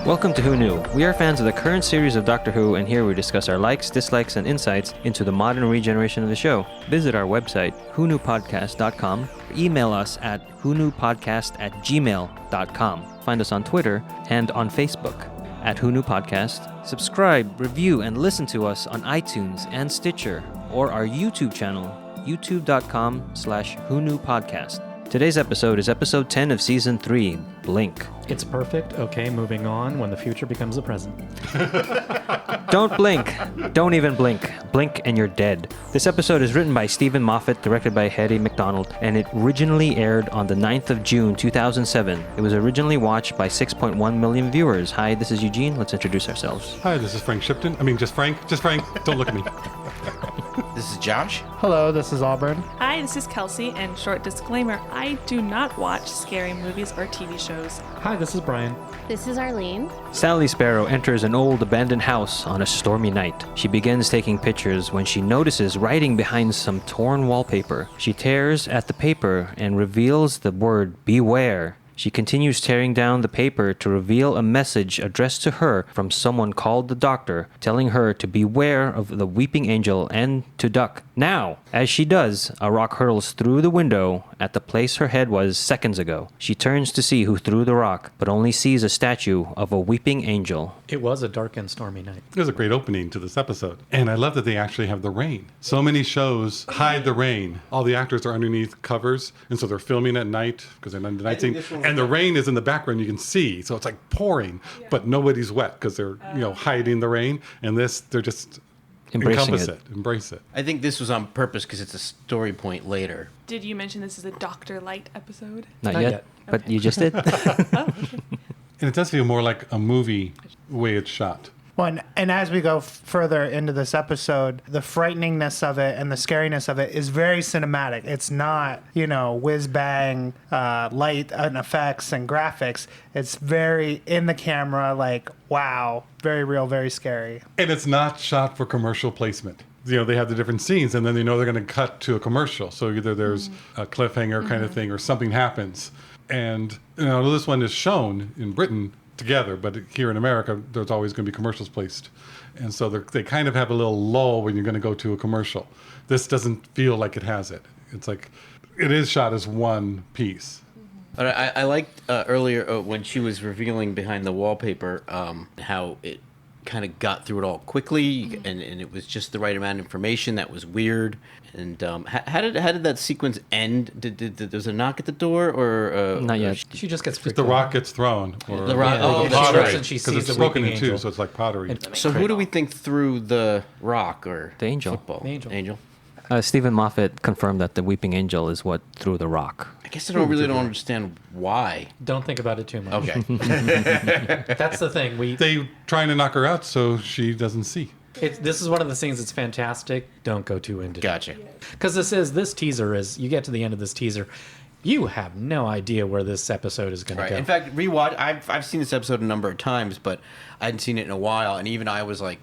Welcome to Who Knew. We are fans of the current series of Doctor Who, and here we discuss our likes, dislikes, and insights into the modern regeneration of the show. Visit our website, whoknewpodcast.com, or email us at whoknewpodcast@gmail.com. Find us on Twitter and on Facebook at Who Knew Podcast. Subscribe, review, and listen to us on iTunes and Stitcher, or our YouTube channel, youtube.com/Who Knew Podcast. Today's episode is episode 10 of season 3, Blink. It's perfect. Okay, moving on. When the future becomes the present. Don't blink. Don't even blink. Blink and you're dead. This episode is written by Stephen Moffat, directed by Hetty McDonald, and it originally aired on the 9th of June, 2007. It was originally watched by 6.1 million viewers. Hi, this is Eugene. Let's introduce ourselves. Hi, this is Frank Shipton. Just Frank. Don't look at me. This is Josh. Hello, this is Auburn. Hi, this is Kelsey, and short disclaimer, I do not watch scary movies or TV shows. Hi, this is Brian. This is Arlene. Sally Sparrow enters an old abandoned house on a stormy night. She begins taking pictures when she notices writing behind some torn wallpaper. She tears at the paper and reveals the word beware. She continues tearing down the paper to reveal a message addressed to her from someone called the Doctor, telling her to beware of the weeping angel and to duck. Now, as she does, a rock hurtles through the window at the place her head was seconds ago. She turns to see who threw the rock, but only sees a statue of a weeping angel. It was a dark and stormy night. It was a great opening to this episode. And I love that they actually have the rain. So many shows hide the rain. All the actors are underneath covers, and so they're filming at night because they're on the night scene. And the rain is in the background, you can see. So it's like pouring, but nobody's wet because they're hiding the rain. And this, they're just embrace it. I think this was on purpose because it's a story point later. Did you mention this is a Dr. Light episode? Not yet. But Okay. you just did. Oh, okay. And it does feel more like a movie the way it's shot. Well, and as we go further into this episode, the frighteningness of it and the scariness of it is very cinematic. It's not, whiz bang, light and effects and graphics. It's very in the camera, like, wow, very real, very scary. And it's not shot for commercial placement. They have the different scenes, and then they're going to cut to a commercial. So either there's a cliffhanger kind of thing or something happens. And this one is shown in Britain together, but here in America, there's always going to be commercials placed. And so they kind of have a little lull when you're going to go to a commercial. This doesn't feel like it has it. It's like it is shot as one piece. But I liked earlier when she was revealing behind the wallpaper how it kind of got through it all quickly, and it was just the right amount of information that was weird. And how did that sequence end? Did there was a knock at the door, or Not yet. She just gets freaked The out. rock gets thrown. Or The rock- oh, she that's looks right. and she Because sees it's the broken weeping in two, angel. so it's like pottery. So who do we think threw the rock or The angel. Football? The angel. Stephen Moffat confirmed that the weeping angel is what threw the rock. I guess I don't understand why. Don't think about it too much. Okay. That's the thing. They trying to knock her out so she doesn't see. This is one of the things that's fantastic. Don't go too into it. Gotcha. Because this teaser is, you get to the end of this teaser, you have no idea where this episode is going Right. to go. In fact, rewatch. I've seen this episode a number of times, but I hadn't seen it in a while, and even I was like,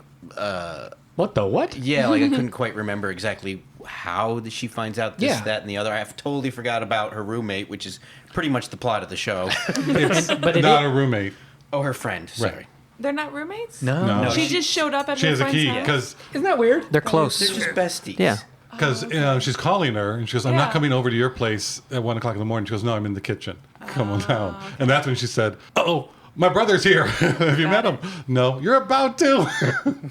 what the what? yeah, like I couldn't quite remember exactly how she finds out this, Yeah. that, and the other. I've totally forgot about her roommate, which is pretty much the plot of the show. It's but it not is- a roommate. Oh, her friend. Sorry. Right. They're not roommates? No. No. She just showed up at She her has a friend's key house? because Isn't that weird? They're close. They're just besties. Yeah. she's calling her and she goes, I'm not Yeah. coming over to your place at 1 o'clock in the morning. She goes, no, I'm in the kitchen. Come on down. And that's when she said, oh, my brother's here. Have you met him? No, you're about to.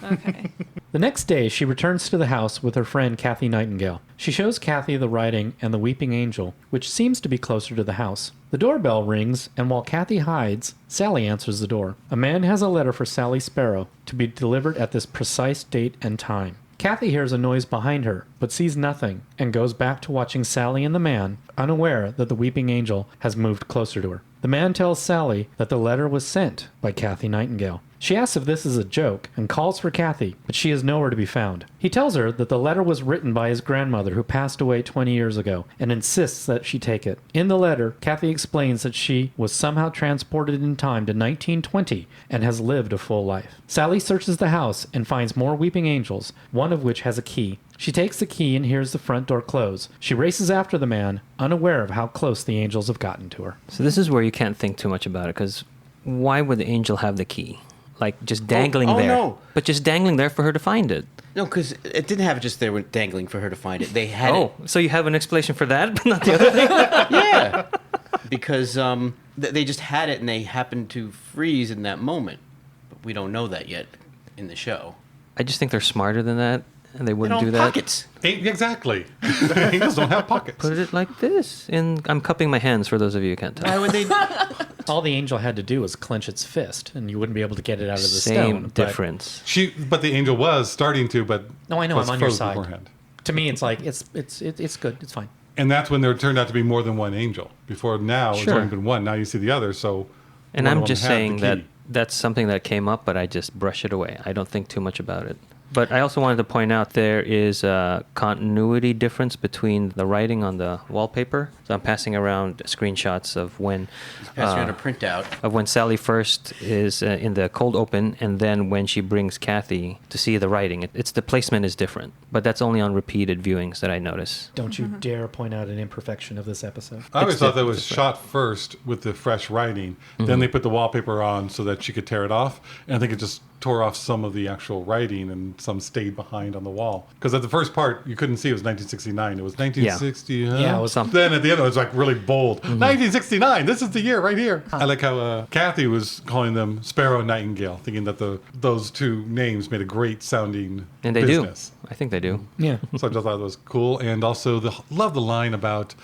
Okay. The next day, she returns to the house with her friend Kathy Nightingale. She shows Kathy the writing and the weeping angel, which seems to be closer to the house. The doorbell rings, and while Kathy hides, Sally answers the door. A man has a letter for Sally Sparrow to be delivered at this precise date and time. Kathy hears a noise behind her, but sees nothing, and goes back to watching Sally and the man, unaware that the weeping angel has moved closer to her. The man tells Sally that the letter was sent by Kathy Nightingale. She asks if this is a joke and calls for Kathy, but she is nowhere to be found. He tells her that the letter was written by his grandmother who passed away 20 years ago and insists that she take it. In the letter, Kathy explains that she was somehow transported in time to 1920 and has lived a full life. Sally searches the house and finds more weeping angels, one of which has a key. She takes the key and hears the front door close. She races after the man, unaware of how close the angels have gotten to her. So this is where you can't think too much about it, because why would the angel have the key? Like just dangling oh, there. no. But just dangling there for her to find it. No, because it didn't have it just there dangling for her to find it. They had Oh, so you have an explanation for that, but not the other thing? it. Yeah. Because they just had it and they happened to freeze in that moment. But we don't know that yet in the show. I just think they're smarter than that, and they They wouldn't don't do have that. pockets. Exactly. Angels don't have pockets. Put it like this. And I'm cupping my hands for those of you who can't tell. Why would they? All the angel had to do was clench its fist, and you wouldn't be able to get it out of the Same stone. But difference. But the angel was starting to, but No, I know, was I'm on your frozen side. beforehand. to me, it's like it's good. It's fine. And that's when there turned out to be more than one angel. Before now, it's Sure. only been one. Now you see the other. So, And one of I'm them just had the saying that key. that's something that came up, but I just brush it away. I don't think too much about it. But I also wanted to point out there is a continuity difference between the writing on the wallpaper. So I'm passing around screenshots of when Passing around a printout. of when Sally first is in the cold open, and then when she brings Kathy to see the writing. It's the placement is different, but that's only on repeated viewings that I notice. Don't you dare point out an imperfection of this episode. I always It's thought that different. was shot first with the fresh writing. Then they put the wallpaper on so that she could tear it off. And I think it just tore off some of the actual writing and some stayed behind on the wall. Because at the first part, you couldn't see it was 1969. It was 1960. Yeah, it was some- Then at the end, it was like really bold. 1969. This is the year right here. I like how Kathy was calling them Sparrow, Nightingale, thinking that those two names made a great sounding And they business. do. I think they do. Yeah. So I just thought that was cool. And also, love the line about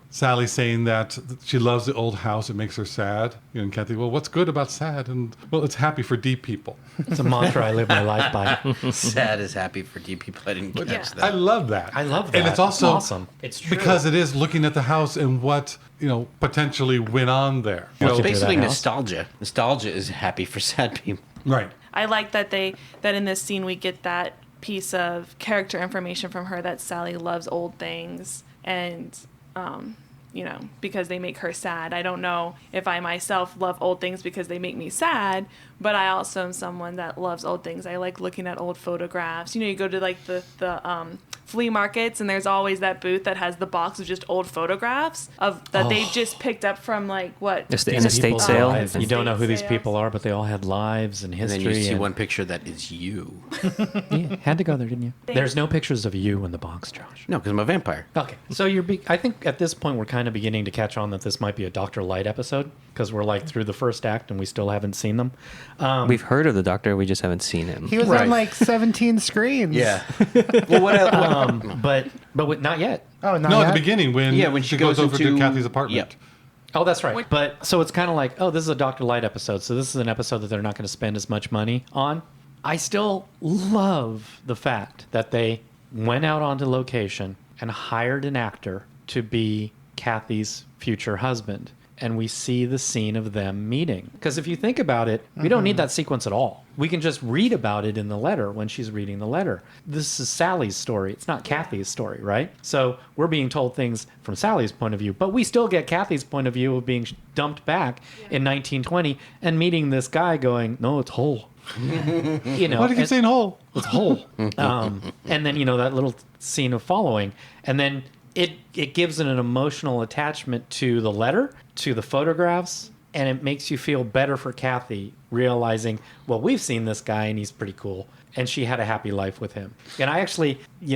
Sally saying that she loves the old house. It makes her sad. And Kathy, well, what's good about sad? And, well, it's happy for deep people. It's a mantra I live my life by. Sad is happy for deep people. I didn't catch Yeah. that. I love that. I love that. And it's also awesome. It's true. because it is looking at the house and what, potentially went on there. Walking through Basically, that house. nostalgia. Nostalgia is happy for sad people. Right. I like that that in this scene we get that piece of character information from her that Sally loves old things and because they make her sad. I don't know if I myself love old things because they make me sad, but I also am someone that loves old things. I like looking at old photographs. You go to like the flea markets and there's always that booth that has the box of just old photographs that they just picked up from like what? It's the These in-estate people's sale. lives. You don't know who these Estate people are, but they all had lives and And history. then you see one picture that is you. Yeah, had to go there, didn't you? Thanks. There's no pictures of you in the box, Josh. No, because I'm a vampire. Okay, so I think at this point we're kind of beginning to catch on that this might be a Dr. Light episode because we're like through the first act and we still haven't seen them. We've heard of the Doctor, we just haven't seen him. He was Right. on like 17 screens. Yeah. Well, what else? But not yet. Oh, not No, at yet? the beginning when she goes goes over to into- Kathy's apartment. Yep. Oh, that's right. What- But so it's kind of like, oh, this is a Dr. Light episode. So this is an episode that they're not going to spend as much money on. I still love the fact that they went out onto location and hired an actor to be Kathy's future husband. And we see the scene of them meeting. Because if you think about it, we don't need that sequence at all. We can just read about it in the letter when she's reading the letter. This is Sally's story. It's not Kathy's story, right? So we're being told things from Sally's point of view, but we still get Kathy's point of view of being dumped back in 1920 and meeting this guy going, no, it's whole. Why do you keep and- saying whole? it's whole. And then, that little scene of following. And then it gives an emotional attachment to the letter, to the photographs, and it makes you feel better for Kathy, realizing, well, we've seen this guy and he's pretty cool. And she had a happy life with him. And I actually, we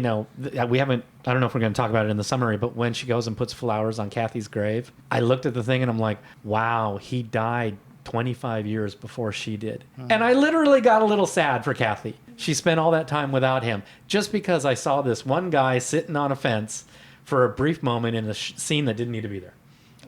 haven't, I don't know if we're going to talk about it in the summary, but when she goes and puts flowers on Kathy's grave, I looked at the thing and I'm like, wow, he died 25 years before she did. And I literally got a little sad for Kathy. She spent all that time without him just because I saw this one guy sitting on a fence for a brief moment in a scene that didn't need to be there.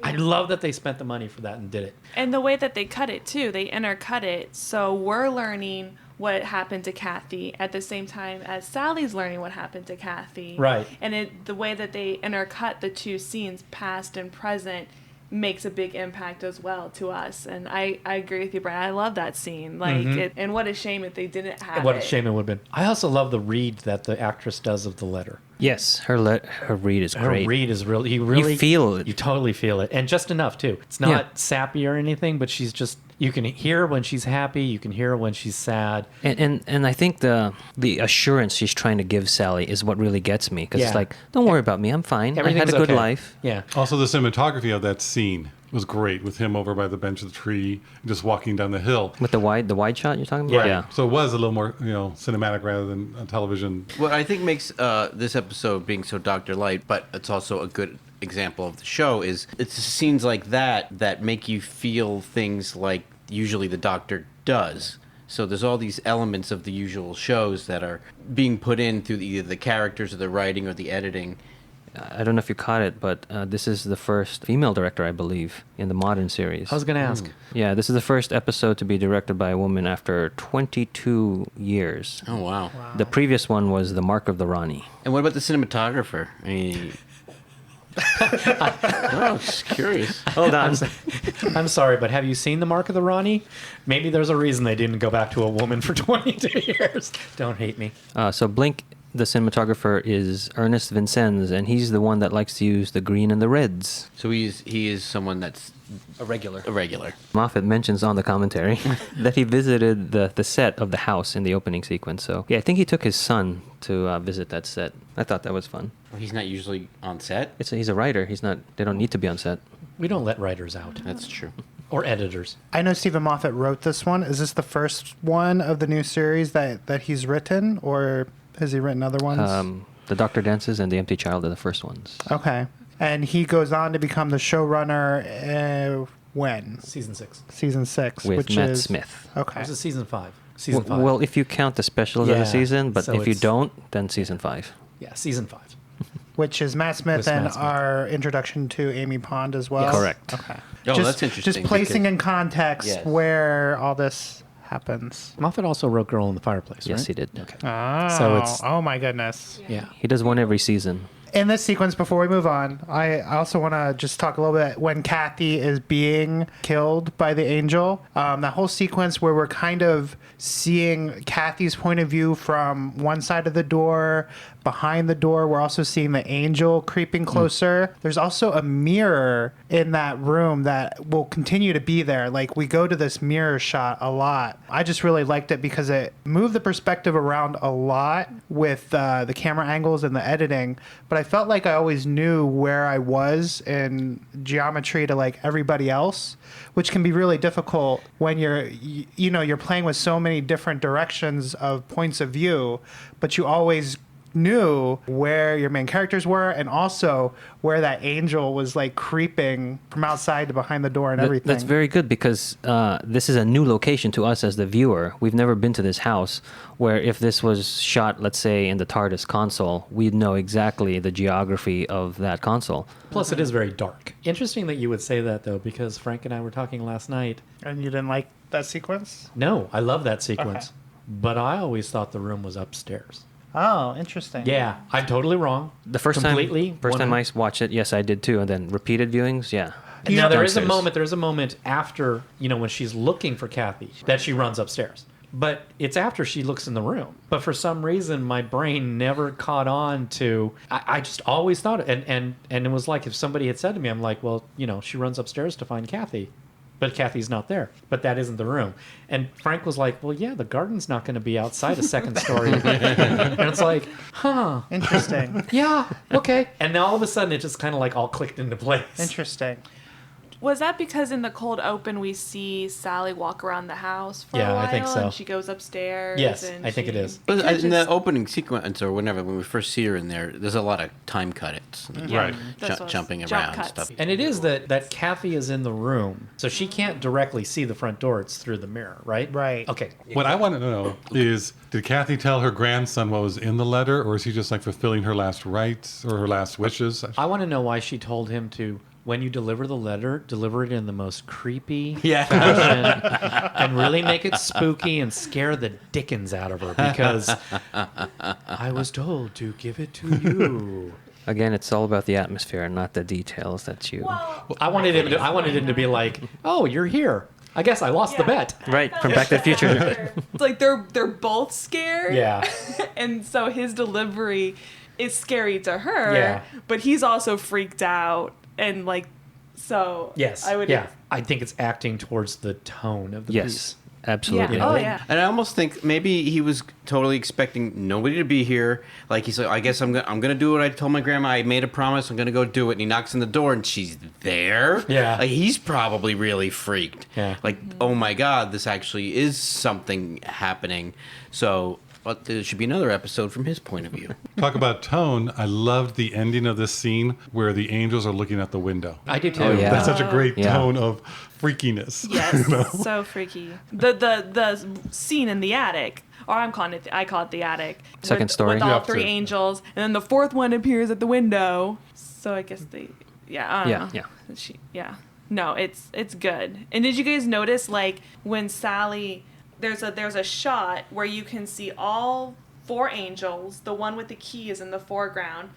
I love that they spent the money for that and did it. And the way that they cut it too, they intercut it, so we're learning what happened to Kathy at the same time as Sally's learning what happened to Kathy. Right. And the way that they intercut the two scenes, past and present, makes a big impact as well to us. And I agree with you, Brian. I love that scene. And what a shame if they didn't have What a it. shame it would have been. I also love the read that the actress does of the letter. Yes, her read is Her great. read is really, you really feel it. You totally feel it, and just enough too. It's not Yeah. sappy or anything, but she's just, You can hear when she's happy. You can hear when she's sad. And I think the assurance she's trying to give Sally is what really gets me, because it's Yeah. like, don't worry about me, I'm fine. I had Everything's a good okay. life. Yeah. Also, the cinematography of that scene was great, with him over by the bench of the tree, just walking down the hill. With the wide shot you're talking about? Yeah. So it was a little more, cinematic rather than on television. What I think makes this episode being so Dr. Light, but it's also a good example of the show, is it's scenes like that make you feel things like usually the Doctor does. So there's all these elements of the usual shows that are being put in through either the characters or the writing or the editing. I don't know if you caught it, but this is the first female director, I believe, in the modern series. I was going to ask. Yeah, this is the first episode to be directed by a woman after 22 years. Oh, wow. The previous one was The Mark of the Rani. And what about the cinematographer? I mean... I'm just curious. Hold on. I'm sorry, but have you seen The Mark of the Rani? Maybe there's a reason they didn't go back to a woman for 22 years. Don't hate me. So Blink, the cinematographer, is Ernest Vincennes, and he's the one that likes to use the green and the reds. So he is someone that's A regular. a regular. Moffat mentions on the commentary that he visited the set of the house in the opening sequence. So, yeah, I think he took his son to visit that set. I thought that was fun. Well, he's not usually on set. He's a writer. They don't need to be on set. We don't let writers out. That's true. Or editors. I know Stephen Moffat wrote this one. Is this the first one of the new series that he's written, or has he written other ones? The Doctor Dances and The Empty Child are the first ones. Okay. And he goes on to become the showrunner when? Season 6. Season 6. With which Matt is, Smith. Okay. This is season 5. Season 5. Well, if you count the specials of Yeah, the season, but so if you it's- don't, then season 5. Yeah, season 5. Which is Matt Smith With and Matt Smith. our introduction to Amy Pond as well? Yes. Correct. Okay. Oh, that's interesting, Just placing because- in context Yes. where all this happens. Moffat also wrote Girl in the Fireplace, Yes, right? he did. Okay. Oh, So it's- oh my goodness. Yeah. He does one every season. In this sequence, before we move on, I also want to just talk a little bit when Kathy is being killed by the angel. That whole sequence where we're kind of seeing Kathy's point of view from one side of the door, behind the door. We're also seeing the angel creeping closer. There's also a mirror in that room that will continue to be there. Like, we go to this mirror shot a lot. I just really liked it because it moved the perspective around a lot with the camera angles and the editing. But I felt like I always knew where I was in geometry to like everybody else, which can be really difficult when you're playing with so many different directions of points of view, but you always knew where your main characters were and also where that angel was like creeping from outside to behind the door and everything. That's very good, because this is a new location to us as the viewer. We've never been to this house, where if this was shot, let's say, in the TARDIS console, we'd know exactly the geography of that console. Plus, it is very dark. Interesting that you would say that, though, because Frank and I were talking last night. And you didn't like that sequence? No, I love that sequence. But I always thought the room was upstairs. Oh, interesting. Yeah, I'm totally wrong. The first Completely, time I watched it, yes, I did too, and then repeated viewings, yeah. Now there is a Downstairs. moment. There's a moment after when she's looking for Kathy that she runs upstairs. But it's after she looks in the room. But for some reason, my brain never caught on to. I just always thought it, and it was like if somebody had said to me, I'm like, well, she runs upstairs to find Kathy, but Kathy's not there. But that isn't the room. And Frank was like, well, yeah, the garden's not going to be outside a second story. And it's like, huh. Interesting. Yeah, okay. And now all of a sudden, it just kind of like all clicked into place. Interesting. Was that because in the cold open we see Sally walk around the house for Yeah, a while I think so. and she goes upstairs? Yes, and I think it is. But catches- in the opening sequence or whenever, when we first see her in there's a lot of time cuts. Right. That's what- Jumping jump around cuts. stuff. And it is that Kathy is in the room, so she can't directly see the front door. It's through the mirror, right? Right. Okay. What I want to know is, did Kathy tell her grandson what was in the letter, or is he just like fulfilling her last rites or her last wishes? I want to know why she told him to, when you deliver the letter, deliver it in the most creepy Yeah. fashion and really make it spooky and scare the dickens out of her, because I was told to give it to you. Again, it's all about the atmosphere and not the details that you... I wanted him to be like, "Oh, you're here. I guess I lost the bet." Right, from Back to the Future. It's like they're both scared. Yeah. And so his delivery is scary to her. Yeah. But he's also freaked out and like so Yes. I would Yeah. I think it's acting towards the tone of the Yes, piece. absolutely. Yeah. Oh, yeah. And I almost think maybe he was totally expecting nobody to be here. Like he's like, I guess I'm gonna do what I told my grandma. I made a promise. I'm gonna go do it. And he knocks on the door, and she's there. Yeah. Like he's probably really freaked. Yeah. Like, oh my God, this actually is something happening. So. But there should be another episode from his point of view. Talk about tone. I loved the ending of this scene where the angels are looking at the window. I do too. Oh, yeah. That's such a great Yeah. tone of freakiness. Yes, so freaky. The scene in the attic, or I call it the attic. Second story? with all Yeah, three so- angels, and then the fourth one appears at the window. So I guess I don't Yeah, know. yeah. No, it's good. And did you guys notice like when Sally? There's a shot where you can see all 4 angels. The one with the key is in the foreground.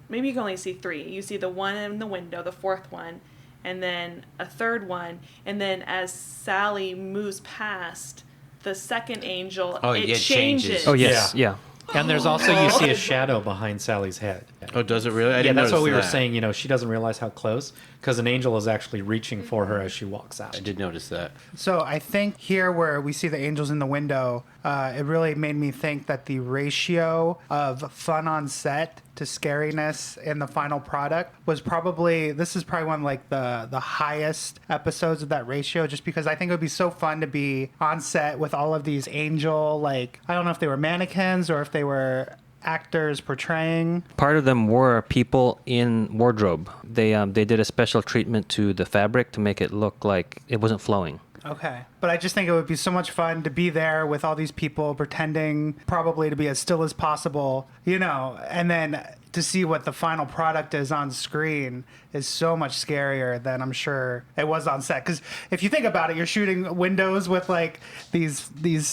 Maybe you can only see 3. You see the one in the window, the 4th one, and then a 3rd one. And then as Sally moves past the 2nd angel, Oh, it yeah, it changes. Oh, yes. Yeah. And there's also, you see a shadow behind Sally's head. Oh, does it really? I Yeah, didn't that's what notice we were that. saying. You know, she doesn't realize how close, because an angel is actually reaching for her as she walks out. I did notice that. So I think here where we see the angels in the window, it really made me think that the ratio of fun on set to scariness in the final product was this is probably one of like the highest episodes of that ratio, just because I think it would be so fun to be on set with all of these angel, like, I don't know if they were mannequins or if they were actors portraying. Part of them were people in wardrobe. They did a special treatment to the fabric to make it look like it wasn't flowing. Okay. But I just think it would be so much fun to be there with all these people pretending probably to be as still as possible, and then to see what the final product is on screen is so much scarier than I'm sure it was on set. Because if you think about it, you're shooting windows with like these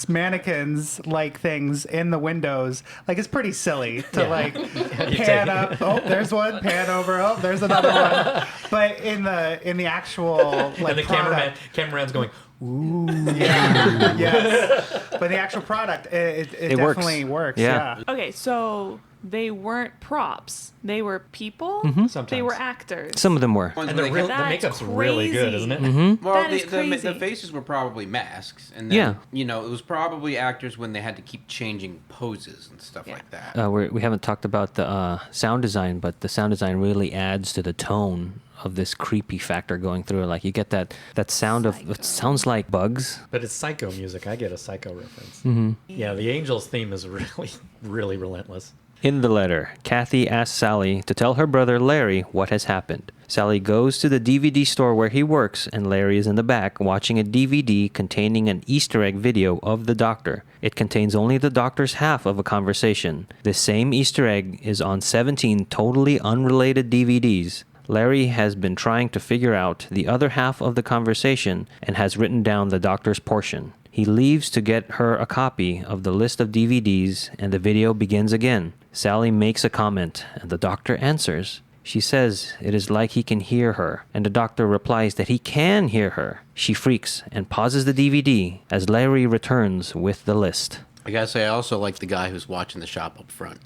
mannequins like things in the windows. Like it's pretty silly to like pan up. Oh, there's one. Pan over. Oh, there's another one. But in the actual like And the product, cameraman's going, yeah, yes. But the actual product, it works. definitely works. Yeah. Yeah. Okay, so they weren't props. They were people. Sometimes. They were actors. Some of them were. Ones and where the they kept- That's makeup's really good, crazy. isn't it? Mm-hmm. Well, That is the crazy. faces were probably masks, and then, Yeah. it was probably actors when they had to keep changing poses and stuff like that. We haven't talked about the sound design, but the sound design really adds to the tone of this creepy factor going through it. Like you get that sound of it sounds like bugs. But it's Psycho music. I get a Psycho reference. Yeah, the Angels theme is really, really relentless. In the letter, Kathy asks Sally to tell her brother Larry what has happened. Sally goes to the DVD store where he works, and Larry is in the back watching a DVD containing an Easter egg video of the Doctor. It contains only the Doctor's half of a conversation. This same Easter egg is on 17 totally unrelated DVDs. Larry has been trying to figure out the other half of the conversation and has written down the Doctor's portion. He leaves to get her a copy of the list of DVDs, and the video begins again. Sally makes a comment, and the Doctor answers. She says it is like he can hear her, and the Doctor replies that he can hear her. She freaks and pauses the DVD as Larry returns with the list. I gotta say, I also like the guy who's watching the shop up front.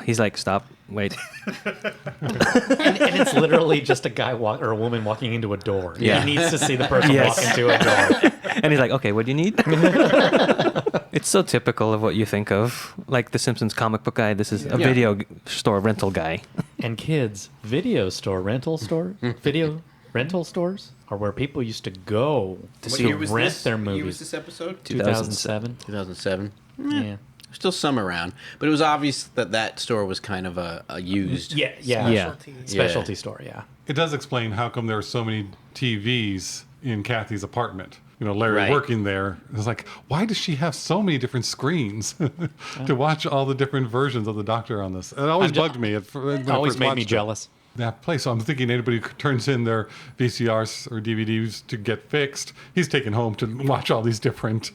He's like, stop, wait. And it's literally just a guy or a woman walking into a door. Yeah. He needs to see the person Yes. walk into a door. And he's like, okay, what do you need? It's so typical of what you think of. Like the Simpsons comic book guy, this is a video store rental guy. And kids, video rental stores are where people used to go to rent their What year was movies. this episode? 2007. 2007. Yeah. Still some around, but it was obvious that store was kind of a used. Yeah. Specialty store, yeah. It does explain how come there are so many TVs in Kathy's apartment. Larry Right. working there. It's like, why does she have so many different screens to watch all the different versions of the Doctor on this? It always bugged me. When It I always first made watched me it. jealous. That place. So I'm thinking anybody who turns in their VCRs or DVDs to get fixed, he's taken home to watch all these different,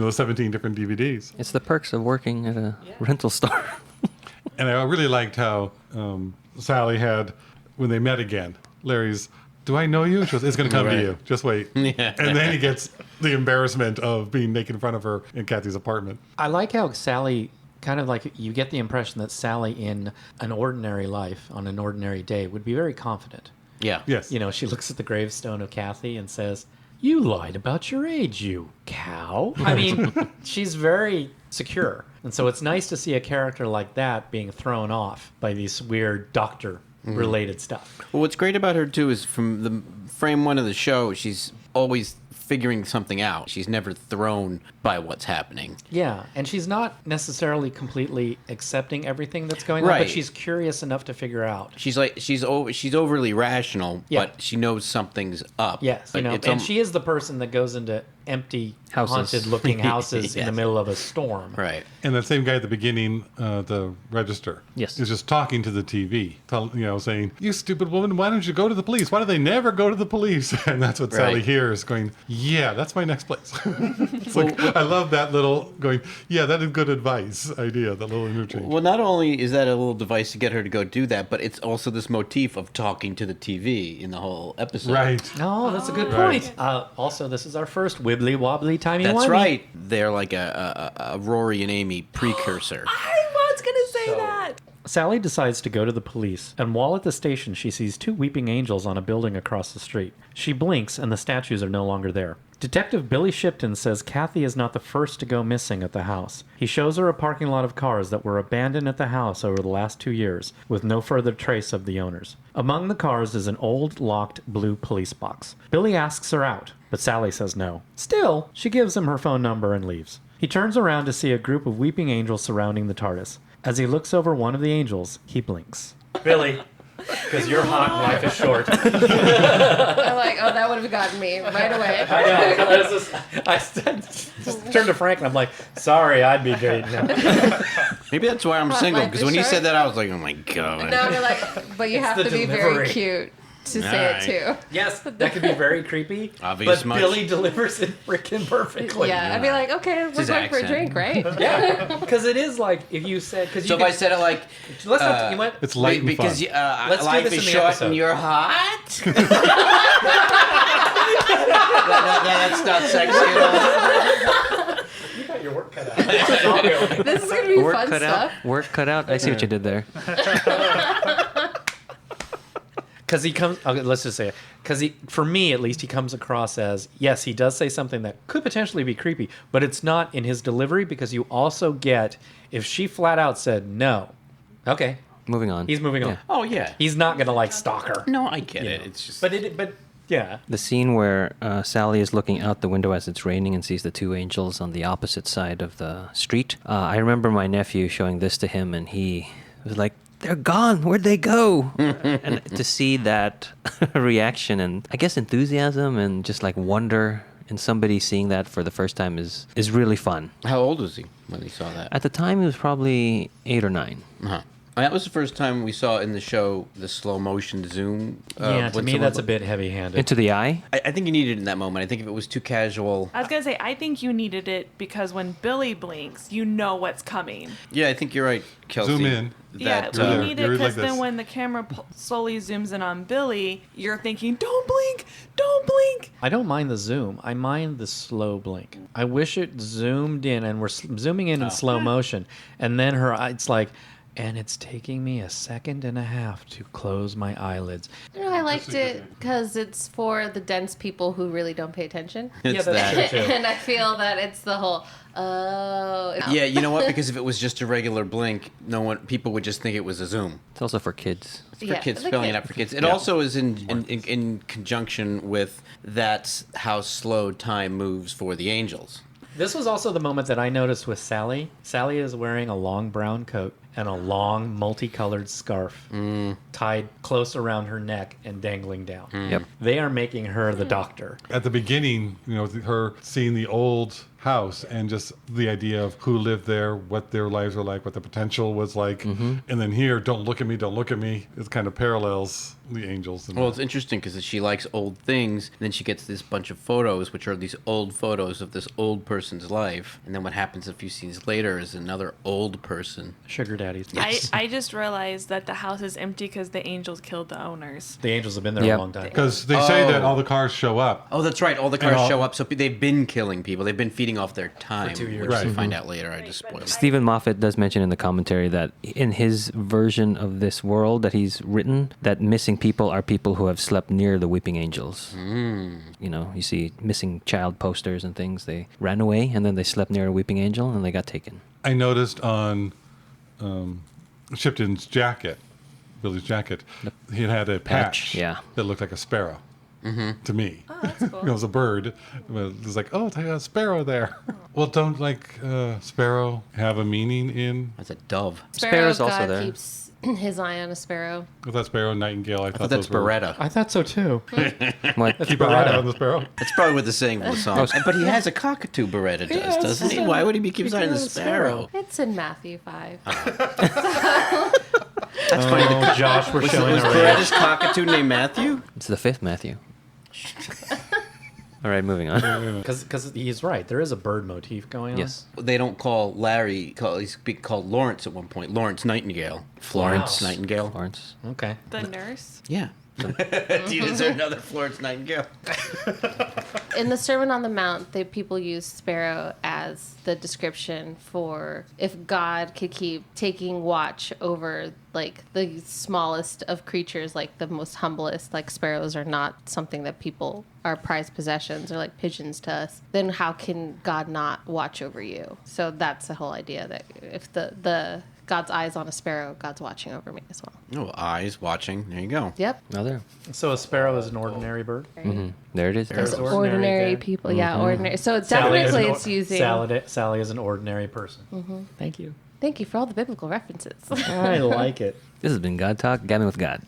17 different DVDs. It's the perks of working at a rental store. And I really liked how Sally had, when they met again, Larry's, do I know you? She goes, it's going to come to Right. you. Just wait. Yeah. And then he gets the embarrassment of being naked in front of her in Kathy's apartment. I like how Sally, kind of like, you get the impression that Sally in an ordinary life, on an ordinary day, would be very confident. Yeah. Yes. You know, she looks at the gravestone of Kathy and says, "You lied about your age, you cow." I mean, she's very secure. And so it's nice to see a character like that being thrown off by these weird doctor-related stuff. Well, what's great about her, too, is from the frame one of the show, she's always figuring something out. She's never thrown by what's happening. Yeah, and she's not necessarily completely accepting everything that's going on, Right. but she's curious enough to figure out. She's overly rational, Yeah. but she knows something's up. Yes, you But know, it's and she is the person that goes into empty, Houses. haunted-looking houses in the Yes. middle of a storm. right. And that same guy at the beginning, the register, Yes. is just talking to the TV, saying, "You stupid woman, why don't you go to the police? Why do they never go to the police?" And that's what Sally Right. hears, going, "Yeah, that's my next place." It's like, I love that little going, "Yeah, that is good advice" idea, that little interchange. Well, not only is that a little device to get her to go do that, but it's also this motif of talking to the TV in the whole episode. Right. Oh, that's a good Right. point. Also, this is our first wibbly wobbly timey That's wimey. right. They're like a Rory and Amy precursor. I was gonna say that. Sally decides to go to the police, and while at the station, she sees two weeping angels on a building across the street. She blinks, and the statues are no longer there. Detective Billy Shipton says Kathy is not the first to go missing at the house. He shows her a parking lot of cars that were abandoned at the house over the last 2 years, with no further trace of the owners. Among the cars is an old, locked blue police box. Billy asks her out, but Sally says no. Still, she gives him her phone number and leaves. He turns around to see a group of weeping angels surrounding the TARDIS. As he looks over one of the angels, he blinks. Billy, because you're hot and life is short. I'm like, oh, that would have gotten me right away. I know. I just turned to Frank and I'm like, sorry, I'd be dating him. Maybe that's why I'm Hot single, life because is when you short. said that, I was like, oh my God. No, they're like, but you have the to be delivery. very cute to say Alright. it too. Yes, that could be very creepy. Obvious but much. Billy delivers it freaking perfectly. Yeah, I'd be like, okay, we're his going for a accent. drink, right? Yeah, because it is like if you said because So if I said it like, let's not you went It's light and because fun. Let's do life this is in the short episode. and you're hot. That's not sexy at all. you got your work cut out. This is gonna be Work fun cut stuff. out. Work cut out. I see what you did there. Because he comes, okay, let's just say it. Because for me at least, he comes across as, yes, he does say something that could potentially be creepy, but it's not in his delivery because you also get, if she flat out said no, okay, Moving on. he's moving on. Yeah. Oh, yeah. He's not going to like stalk her. No, I get You it. know. It's just. But yeah. The scene where Sally is looking out the window as it's raining and sees the two angels on the opposite side of the street. I remember my nephew showing this to him, and he was like, "They're gone. Where'd they go?" And to see that reaction and I guess enthusiasm and just like wonder in somebody seeing that for the first time is really fun. How old was he when he saw that? At the time, he was probably 8 or 9. Uh-huh. That was the first time we saw in the show the slow motion zoom. Yeah, to when me, someone- that's a bit heavy handed. Into the eye? I think you needed it in that moment. I think if it was too casual. I was gonna say I think you needed it because when Billy blinks, you know what's coming. Yeah, I think you're right, Kelsey. Zoom in. Yeah, That, You're you there. need it You're like because then this. when the camera slowly zooms in on Billy, you're thinking, "Don't blink, don't blink." I don't mind the zoom. I mind the slow blink. I wish it zoomed in and we're zooming in slow motion. And then it's like, and it's taking me a second and a half to close my eyelids. You know, I liked it because it's for the dense people who really don't pay attention. It's yeah, that's that. true too. And I feel that it's the whole, oh. Yeah, you know what? Because if it was just a regular blink, people would just think it was a zoom. It's also for kids. It's for Yeah, kids, the spelling it kid. out for kids. It also is in conjunction with that's how slow time moves for the angels. This was also the moment that I noticed with Sally. Sally is wearing a long brown coat and a long multicolored scarf tied close around her neck and dangling down. Yep. They are making her the doctor. At the beginning, with her seeing the old house and just the idea of who lived there, what their lives were like, what the potential was like. And then here, don't look at me, don't look at me. It kind of parallels the angels. And Well, it's interesting because she likes old things, and then she gets this bunch of photos, which are these old photos of this old person's life. And then what happens a few scenes later is another old person. Sugar daddies. I just realized that the house is empty because the angels killed the owners. The angels have been there Yep. a long time. Because they say that all the cars show up. Oh, that's right. All the cars all- show up, so they've been killing people. They've been feeding off their time. 2 years. Which Right. you find out later. I just spoiled it. Stephen Moffat does mention in the commentary that in his version of this world that he's written, that missing people are people who have slept near the weeping angels. You know, you see missing child posters and things. They ran away and then they slept near a weeping angel and they got taken. I noticed on Shipton's jacket, Billy's jacket, he had a patch yeah. that looked like a sparrow to me. Oh, that's cool. It was a bird. It was like, oh, it's like a sparrow there. Well, don't like sparrow have a meaning in? That's a dove. Sparrow's Sparrow also God there. keeps his eye on a sparrow. I thought sparrow, nightingale. I I thought thought that's those were. Beretta. I thought so too. What? Keep an eye on the sparrow. That's probably what they're saying from the song. But he has a cockatoo Beretta, doesn't he? Why would he be keeping on the sparrow? It's in Matthew 5. That's funny. Oh, Josh, we're Was showing our age. Beretta's cockatoo named Matthew? It's the fifth Matthew. All right, moving on. Because he's right. There is a bird motif going on. Yes. They don't call Larry. He's called Lawrence at one point. Lawrence Nightingale. Florence Nightingale. Lawrence. Okay. The nurse. Yeah. Is there another Florence Nightingale? In the Sermon on the Mount, people use sparrow as the description for if God could keep taking watch over like the smallest of creatures, like the most humblest, like sparrows are not something that people are prized possessions or like pigeons to us, then how can God not watch over you? So that's the whole idea that if the God's eyes on a sparrow, God's watching over me as well. Oh, eyes watching. There you go. Yep. Oh, there. So a sparrow is an ordinary bird. There it is. There's Ordinary, ordinary there. people, yeah, ordinary. So it's Sally is definitely an it's using. Sally is an ordinary person. Thank you. Thank you for all the biblical references. I like it. This has been God Talk, Gabbing with God.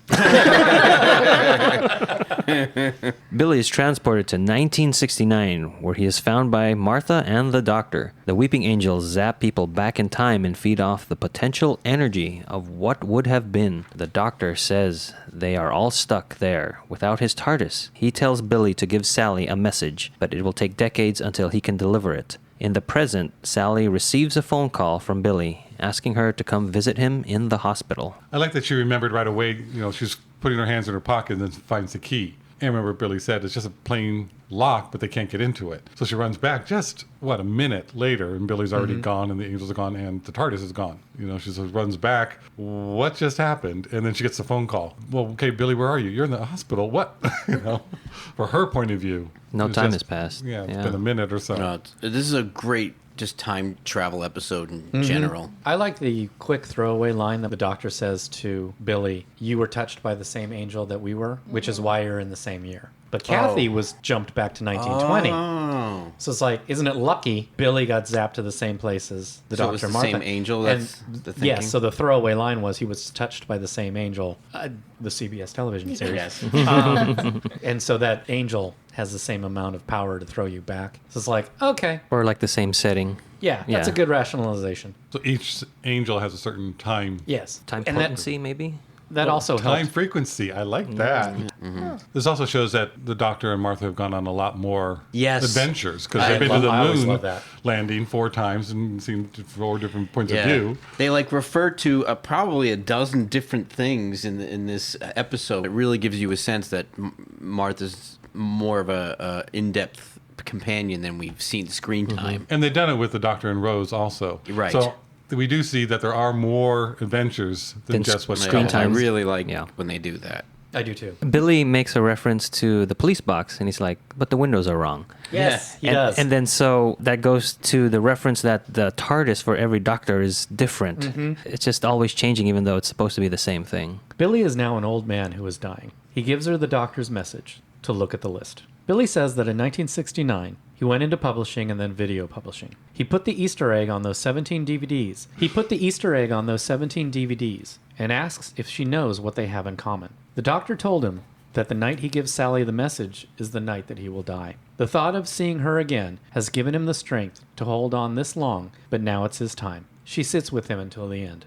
Billy is transported to 1969, where he is found by Martha and the doctor. The weeping angels zap people back in time and feed off the potential energy of what would have been. The doctor says they are all stuck there without his TARDIS. He tells Billy to give Sally a message, but it will take decades until he can deliver it. In the present, Sally receives a phone call from Billy, asking her to come visit him in the hospital. I like that she remembered right away. You know, she's putting her hands in her pocket and then finds the key. And remember, Billy said it's just a plain lock, but they can't get into it. So she runs back just, a minute later, and Billy's already gone, and the angels are gone, and the TARDIS is gone. You know, she just runs back. What just happened? And then she gets the phone call. Well, okay, Billy, where are you? You're in the hospital. What? You know, for her point of view. No it's time just- has passed. Yeah, it's Yeah. been a minute or so. No, this is a great just time travel episode in general. I like the quick throwaway line that the doctor says to Billy, "You were touched by the same angel that we were, which is why you're in the same year." But Kathy was jumped back to 1920. Oh. So it's like, isn't it lucky Billy got zapped to the same place as the So it Dr. was the Martha? same angel, And that's the thinking? yes, so the throwaway line was he was touched by the same angel, the CBS television series. Yes. And so that angel has the same amount of power to throw you back. So it's like, okay, Or like the same setting. yeah, that's a Yeah. good rationalization. So each angel has a certain time Yes. Time and that, potency, maybe? that also time helps. frequency. I like that. This also shows that the Doctor and Martha have gone on a lot more Yes. adventures because I they've been to love- the I always moon love that. landing 4 times and seen 4 different points of Yeah. view. They refer to probably a dozen different things in this episode. It really gives you a sense that Martha's more of a in-depth companion than we've seen screen time. And they've done it with the Doctor and Rose also. Right. So we do see that there are more adventures than Than just what's screen coming. I times. really like Yeah. when they do that. I do too. Billy makes a reference to the police box, and he's like, but the windows are wrong. Yes, he and, does. And then so that goes to the reference that the TARDIS for every Doctor is different. It's just always changing, even though it's supposed to be the same thing. Billy is now an old man who is dying. He gives her the doctor's message to look at the list. Billy says that in 1969, he went into publishing and then video publishing. He put the Easter egg on those 17 DVDs. And asks if she knows what they have in common. The doctor told him that the night he gives Sally the message is the night that he will die. The thought of seeing her again has given him the strength to hold on this long, but now it's his time. She sits with him until the end.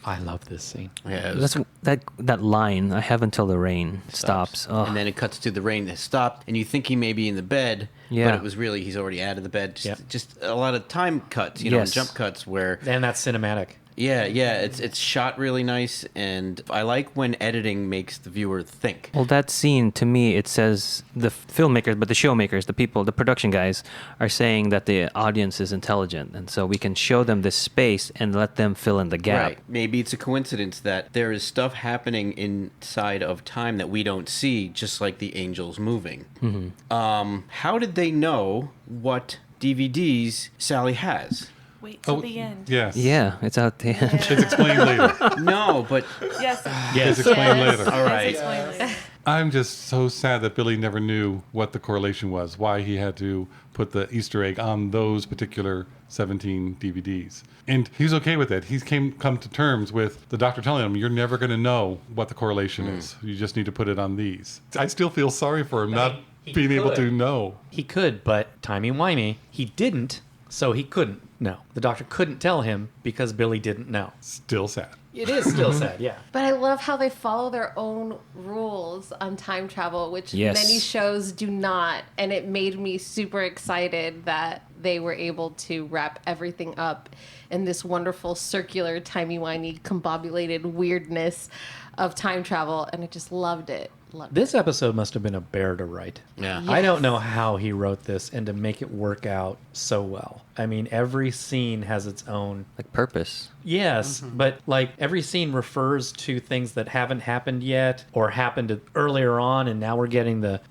I love this scene. Yeah, it was- That's that line. I have until the rain stops. Oh, and then it cuts to the rain has stopped, and you think he may be in the bed, Yeah. but it was really he's already out of the bed. Just, Yep. just a lot of time cuts, and Yes. jump cuts where And that's cinematic. Yeah, yeah, it's shot really nice, and I like when editing makes the viewer think. Well, that scene, to me, it says the filmmakers, but the showmakers, the people, the production guys, are saying that the audience is intelligent. And so we can show them this space and let them fill in the gap. Right. Maybe it's a coincidence that there is stuff happening inside of time that we don't see, just like the angels moving. How did they know what DVDs Sally has? Wait till the end. Yes. Yeah, it's out the end. It's explained later. No, but Yes. It's explained later. all right. Explain later. I'm just so sad that Billy never knew what the correlation was, why he had to put the Easter egg on those particular 17 DVDs. And he's okay with it. He's come to terms with the doctor telling him, you're never going to know what the correlation is. You just need to put it on these. I still feel sorry for him not being able to know. He could, but timey-wimey, he didn't, so he couldn't know. The doctor couldn't tell him because Billy didn't know. Still sad. It is still sad, yeah. But I love how they follow their own rules on time travel, which Yes. many shows do not. And it made me super excited that they were able to wrap everything up in this wonderful circular, timey-wimey, combobulated weirdness of time travel. And I just loved it. This episode must have been a bear to write. Yeah. I don't know how he wrote this and to make it work out so well. I mean, every scene has its own... Like purpose. Yes, but like every scene refers to things that haven't happened yet or happened earlier on, and now we're getting the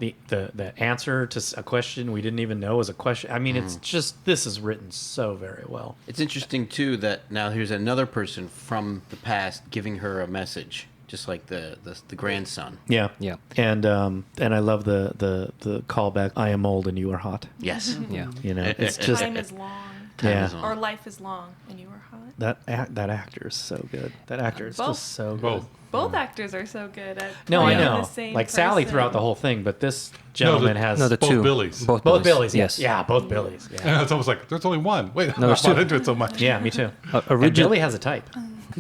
answer to a question we didn't even know was a question. I mean, it's just, this is written so very well. It's interesting too that now here's another person from the past giving her a message, just like the grandson. Yeah, Yeah. and I love the callback. I am old and you are hot. Yes. Yeah. You know, it's just Time is long. Time Yeah. is on. Or life is long and you are hot. that actor is so good. That actor is Both. just so good. Both. Both actors are so good at No, I playing know. the same Like Sally person. throughout the whole thing, but this gentleman has No, the Both two. Billies. Both both Billies. Billies. Yes. Yeah, both Billies. Yeah, It's almost like, there's only one. Wait, No, there's I'm not two. into it so much. yeah, me too. And Origin- Billy has a type.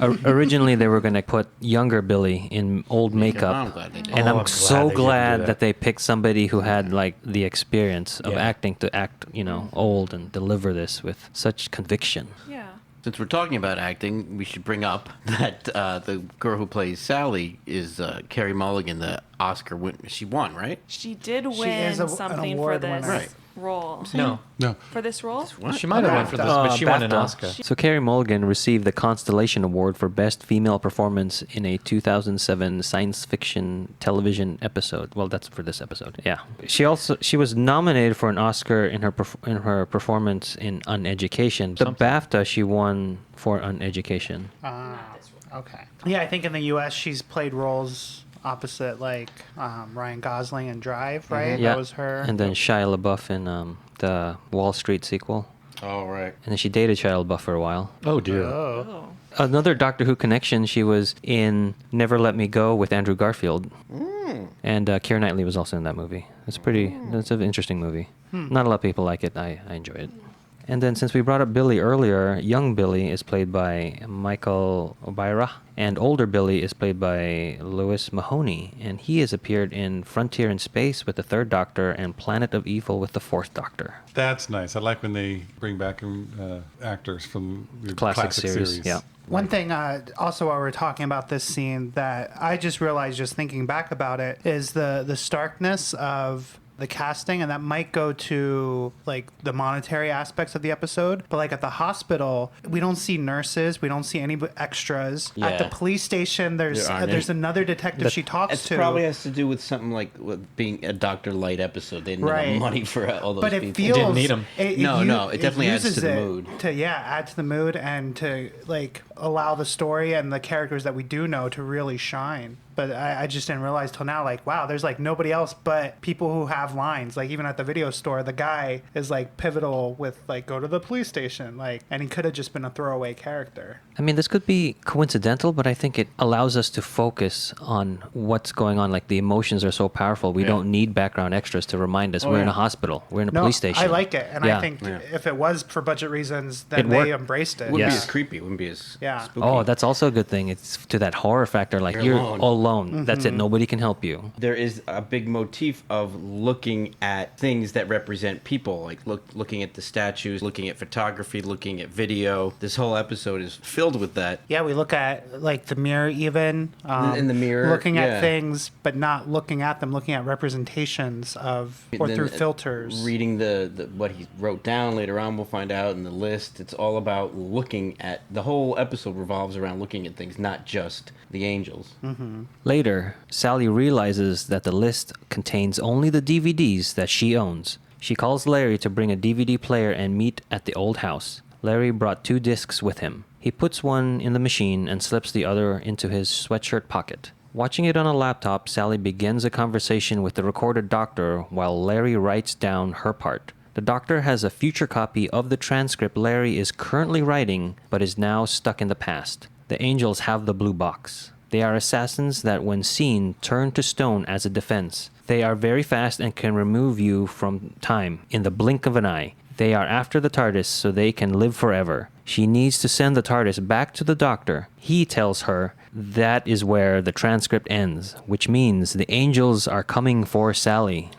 Originally, they were going to put younger Billy in old makeup. I'm glad they did. And Oh, I'm I'm so glad they didn't do glad that. that they picked somebody who had like the experience of Yeah. acting to act, old and deliver this with such conviction. Yeah. Since we're talking about acting, we should bring up that the girl who plays Sally is Carrie Mulligan, the Oscar winner. She won, right? She did She win is an something for award this winner. Right. role. No, No. For this role? What? she might have won for this, but she won an BAFTA. Oscar. So Carrie Mulligan received the Constellation Award for Best Female Performance in a 2007 science fiction television episode. Well, that's for this episode. Yeah. She was nominated for an Oscar in her performance in Uneducation. The BAFTA she won for Uneducation. Okay. Yeah, I think in the U.S. she's played roles opposite like Ryan Gosling in Drive, right? Yeah. That was her. And then Shia LaBeouf in the Wall Street sequel. All right. And then she dated Shia LaBeouf for a while. Oh dear. Oh. Another Doctor Who connection, she was in Never Let Me Go with Andrew Garfield. And Keira Knightley was also in that movie. That's an interesting movie. Not a lot of people like it. I enjoy it. And then since we brought up Billy earlier, young Billy is played by Michael O'Byrne, and older Billy is played by Louis Mahoney, and he has appeared in Frontier in Space with the Third Doctor and Planet of Evil with the Fourth Doctor. That's nice. I like when they bring back actors from the Classic series, yeah. One thing, also while we're talking about this scene, that I just realized just thinking back about it is the starkness of the casting, and that might go to like the monetary aspects of the episode, but like at the hospital we don't see nurses, we don't see any extras. At the Yeah. police station there's There aren't there's any. another detective she talks It to. probably has to do with something like with being a Dr. Light episode. They didn't have Right. money for all those but it people. feels Didn't need 'em. No, it definitely adds uses to the it mood. to add to the mood and to like allow the story and the characters that we do know to really shine. But I just didn't realize till now, like, wow, there's like nobody else but people who have lines. Like even at the video store, the guy is like pivotal with like go to the police station, like, and he could have just been a throwaway character. I mean, this could be coincidental, but I think it allows us to focus on what's going on. Like the emotions are so powerful, we Yeah. don't need background extras to remind us we're in a hospital, we're in a No, police station. I like it, and Yeah. I think Yeah. if it was for budget reasons, then It they worked. embraced it. Wouldn't Yes. be as creepy. Wouldn't be as Yeah. spooky. Oh, that's also a good thing. It's to that horror factor. Like You're you're alone. alone. That's it. Nobody can help you. There is a big motif of looking at things that represent people, like looking at the statues, looking at photography, looking at video. This whole episode is filled with that. Yeah, we look at like the mirror even. In the mirror, Looking yeah. at things, but not looking at them, looking at representations of, or Then, through filters. Reading the what he wrote down later on, we'll find out in the list. It's all about looking at, the whole episode revolves around looking at things, not just the angels. Later, Sally realizes that the list contains only the DVDs that she owns. She calls Larry to bring a DVD player and meet at the old house. Larry brought 2 discs with him. He puts one in the machine and slips the other into his sweatshirt pocket. Watching it on a laptop, Sally begins a conversation with the recorded doctor while Larry writes down her part. The doctor has a future copy of the transcript Larry is currently writing, but is now stuck in the past. The angels have the blue box. They are assassins that, when seen, turn to stone as a defense. They are very fast and can remove you from time in the blink of an eye. They are after the TARDIS so they can live forever. She needs to send the TARDIS back to the doctor. He tells her that is where the transcript ends, which means the angels are coming for Sally.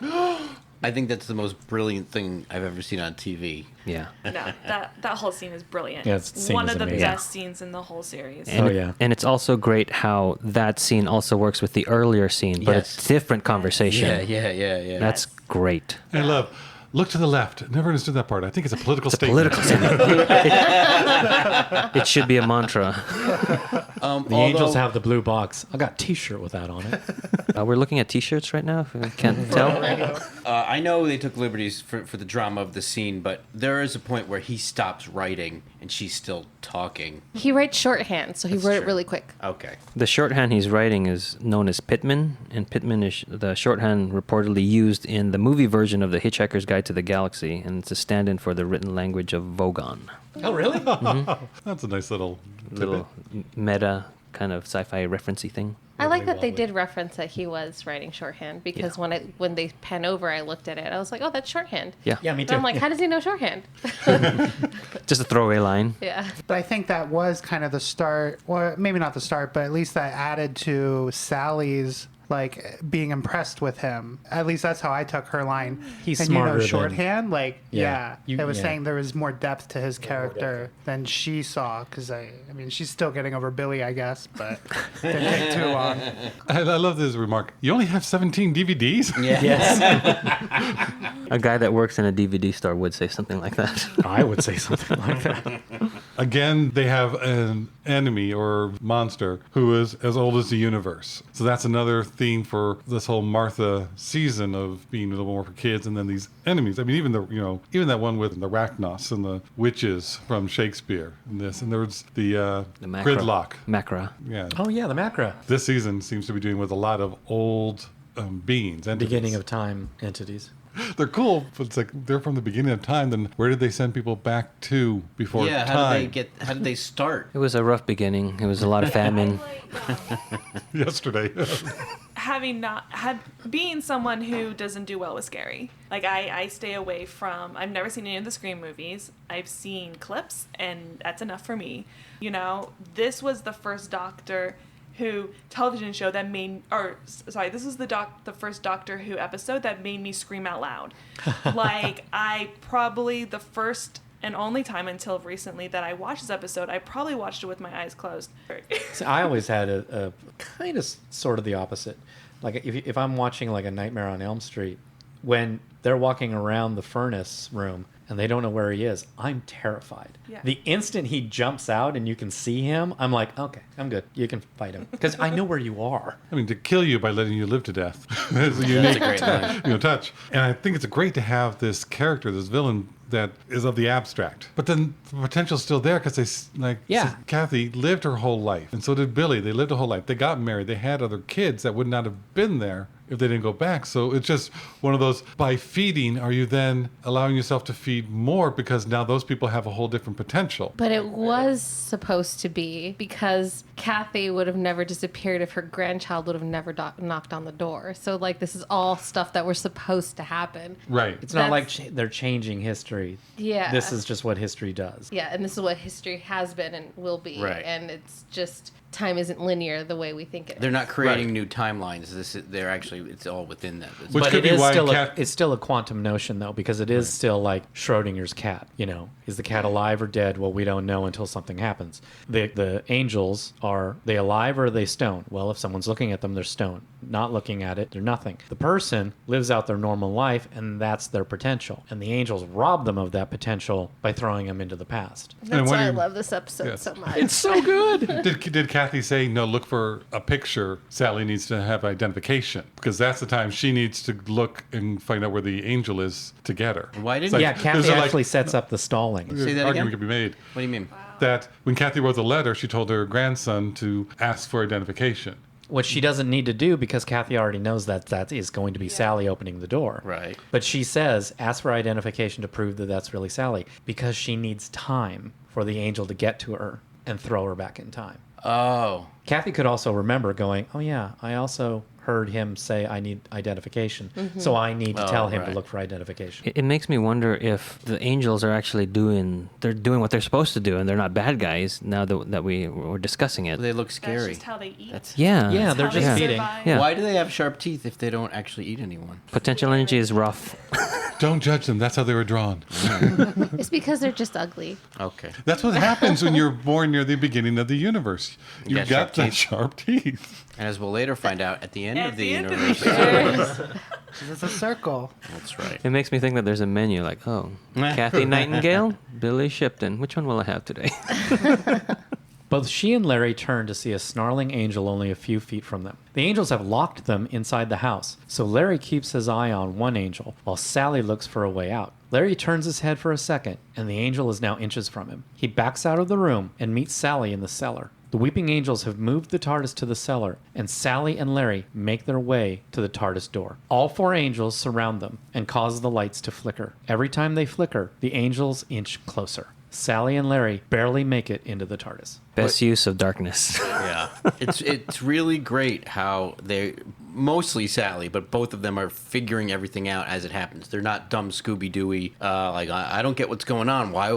I think that's the most brilliant thing I've ever seen on TV. Yeah. No, that whole scene is brilliant. Yeah, it's that scene one is of the amazing. best scenes in the whole series. And Oh, yeah. And it's also great how that scene also works with the earlier scene, but Yes. it's different conversation. Yeah. That's great. I love. Look to the left. Never understood that part. I think it's a political It's a statement. political statement. It should be a mantra. The angels have the blue box. I got a T-shirt with that on it. We're looking at T-shirts right now, if you can't tell. I know they took liberties for the drama of the scene, but there is a point where he stops writing and she's still talking. He writes shorthand, so he wrote it true. really quick. Okay. The shorthand he's writing is known as Pitman, and Pitman is the shorthand reportedly used in the movie version of The Hitchhiker's Guide to the Galaxy, and it's a stand-in for the written language of Vogon. Oh, really? That's a nice little Little meta kind of sci-fi referencey thing. I like that they wobbly. did reference that he was writing shorthand because when they pan over, I looked at it. I was like, oh, that's shorthand. Yeah. Yeah, me And too. I'm like, how does he know shorthand? Just a throwaway line. Yeah. But I think that was kind of the start, or maybe not the start, but at least that added to Sally's like being impressed with him. At least that's how I took her line. He's and smarter you know, than- shorthand, like Yeah. it was Yeah. saying there was more depth to his character than she saw. Because I mean, she's still getting over Billy, I guess, but didn't take too long. I love this remark. You only have 17 DVDs? Yeah. Yes. A guy that works in a DVD store would say something like that. I would say something like that. Again, they have an enemy or monster who is as old as the universe. So that's another theme for this whole Martha season of being a little more for kids, and then these enemies. I mean, even even that one with the Arachnos and the witches from Shakespeare and this, and there was the Macra. gridlock. Macra. Yeah. Oh, yeah, the Macra. This season seems to be doing with a lot of old beings. Entities. Beginning of time entities. They're cool, but it's like they're from the beginning of time. Then where did they send people back to before Yeah, time? how did they start? It was a rough beginning. It was a lot of famine. Yesterday. Being someone who doesn't do well with scary, like I stay away from. I've never seen any of the Scream movies. I've seen clips, and that's enough for me. You know, this was the first Doctor Who television show that this was the first Doctor Who episode that made me scream out loud. Like, the first and only time until recently that I watched this episode, I probably watched it with my eyes closed. See, I always had a kind of sort of the opposite. Like if I'm watching like a Nightmare on Elm Street, when they're walking around the furnace room and they don't know where he is, I'm terrified. Yeah. The instant he jumps out and you can see him, I'm like, okay, I'm good. You can fight him because I know where you are. I mean, to kill you by letting you live to death is a unique That's a great line. touch. And I think it's great to have this character, this villain that is of the abstract. But then the potential's still there because Kathy lived her whole life. And so did Billy. They lived a whole life. They got married. They had other kids that would not have been there if they didn't go back. So it's just one of those, by feeding, are you then allowing yourself to feed more because now those people have a whole different potential? But it was supposed to be because Kathy would have never disappeared if her grandchild would have never knocked on the door. So, like, this is all stuff that was supposed to happen. Right. It's not like That's- they're changing history. Yeah. This is just what history does. Yeah, and this is what history has been and will be. Right. And it's just time isn't linear the way we think it They're is. not creating Right. new timelines. They're actually, it's all within that. Which But could it be is why still Cat- it's still a quantum notion though, because it is still like Schrodinger's cat. You know, is the cat alive or dead? Well, we don't know until something happens. The angels, are they alive or are they stone? Well, if someone's looking at them, they're stone. Not looking at it, they're nothing. The person lives out their normal life, and that's their potential. And the angels rob them of that potential by throwing them into the past. That's why I wondering- love this episode Yes. so much. It's so good. Did Kathy say, no, look for a picture? Sally needs to have identification because that's the time she needs to look and find out where the angel is to get her. Why It's didn't- Yeah, there's Kathy a, actually sets up the stalling. Say that argument again? could be made What do you mean? that when Kathy wrote the letter, she told her grandson to ask for identification. What she doesn't need to do, because Kathy already knows that is going to be Sally opening the door. Right. But she says, ask for identification to prove that that's really Sally, because she needs time for the angel to get to her and throw her back in time. Oh. Kathy could also remember going, oh yeah, I also heard him say I need identification, so I need to Oh, tell him to right. look for identification. It makes me wonder if the angels are actually doing what they're supposed to do, and they're not bad guys. Now that we're discussing it, They look That's scary. just how they eat. yeah, Yeah, That's they're how just they feeding. survive. Yeah. Why do they have sharp teeth if they don't actually eat anyone? Potential energy is rough. Don't judge them. That's how they were drawn. It's because they're just ugly. Okay. That's what happens when you're born near the beginning of the universe. You You've got got sharp the teeth. sharp teeth. And as we'll later find out, at the end At of the the end of universe. It's a circle. That's right. It makes me think that there's a menu like, oh, Kathy Nightingale, Billy Shipton. Which one will I have today? Both she and Larry turn to see a snarling angel only a few feet from them. The angels have locked them inside the house, so Larry keeps his eye on one angel while Sally looks for a way out. Larry turns his head for a second, and the angel is now inches from him. He backs out of the room and meets Sally in the cellar. The weeping angels have moved the TARDIS to the cellar, and Sally and Larry make their way to the TARDIS door. All four angels surround them and cause the lights to flicker. Every time they flicker, the angels inch closer. Sally and Larry barely make it into the TARDIS. Best use of darkness. Yeah. It's really great how they mostly Sally, but both of them are figuring everything out as it happens. They're not dumb Scooby Dooey. Like I don't get what's going on. Why?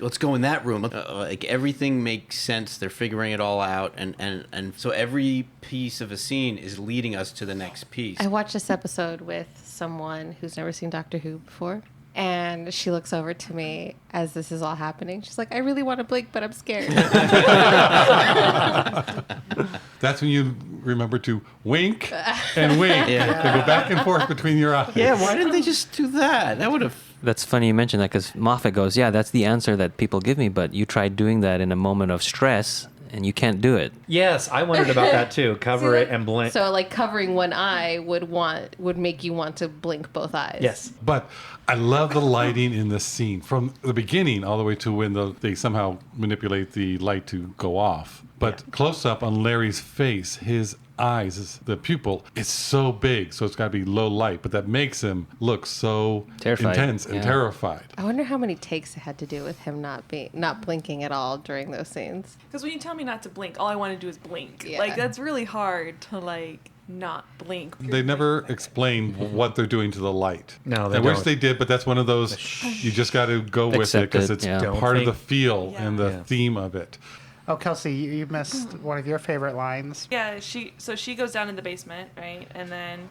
Let's go in that room. Like everything makes sense. They're figuring it all out, and so every piece of a scene is leading us to the next piece. I watched this episode with someone who's never seen Doctor Who before. And she looks over to me as this is all happening. She's like, I really want to blink, but I'm scared. That's when you remember to wink and wink. Yeah. They go back and forth between your eyes. Yeah. Why didn't they just do that? That would have. That's funny you mentioned that because Moffat goes, yeah, that's the answer that people give me, but you tried doing that in a moment of stress and you can't do it. Yes, I wondered about that too. Cover it and blink. So like covering one eye would make you want to blink both eyes. Yes. But I love the lighting in this scene from the beginning all the way to when they somehow manipulate the light to go off. But close up on Larry's face, his eyes, the pupil, is so big, so it's got to be low light, but that makes him look so Terrified. intense and Yeah. terrified. I wonder how many takes it had to do with him not blinking at all during those scenes. Because when you tell me not to blink, all I want to do is blink. Yeah. Like that's really hard to like not blink. They never explain what they're doing to the light. No, they I wish don't. they did, but that's one of those you just got to go with it Accept because it, it's yeah. Don't part of the think- feel Yeah. and the Yeah. theme of it. Oh, Kelsey, you missed one of your favorite lines. Yeah, she goes down in the basement, right? And then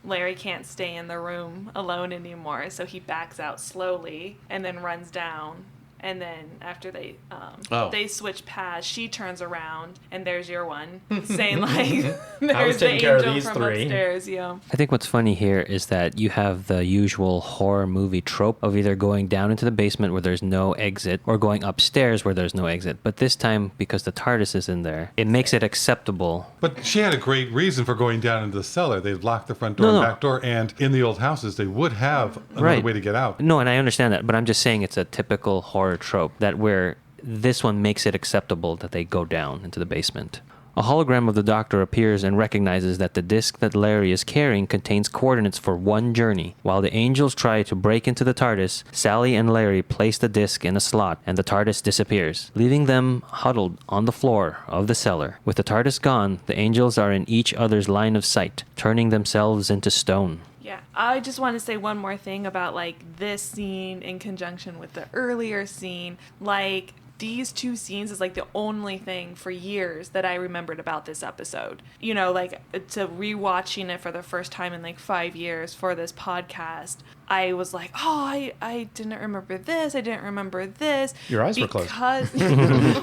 Larry can't stay in the room alone anymore, so he backs out slowly and then runs down. And then after they switch paths, she turns around and there's your one saying like, "There's the taking care of angel these from three." upstairs." Yeah. I think what's funny here is that you have the usual horror movie trope of either going down into the basement where there's no exit or going upstairs where there's no exit. But this time, because the TARDIS is in there, it makes it acceptable. But she had a great reason for going down into the cellar. They'd locked the front door No, and no. back door, and in the old houses, they would have another Right. way to get out. No, and I understand that, but I'm just saying it's a typical horror trope that where this one makes it acceptable that they go down into the basement. A hologram of the Doctor appears and recognizes that the disc that Larry is carrying contains coordinates for one journey. While the angels try to break into the TARDIS, Sally and Larry place the disc in a slot and the TARDIS disappears, leaving them huddled on the floor of the cellar. With the TARDIS gone, the angels are in each other's line of sight, turning themselves into stone. Yeah, I just want to say one more thing about like this scene in conjunction with the earlier scene. Like these two scenes is like the only thing for years that I remembered about this episode. You know, like to rewatching it for the first time in like 5 years for this podcast, I was like, oh, I didn't remember this. I didn't remember this. Your eyes were closed.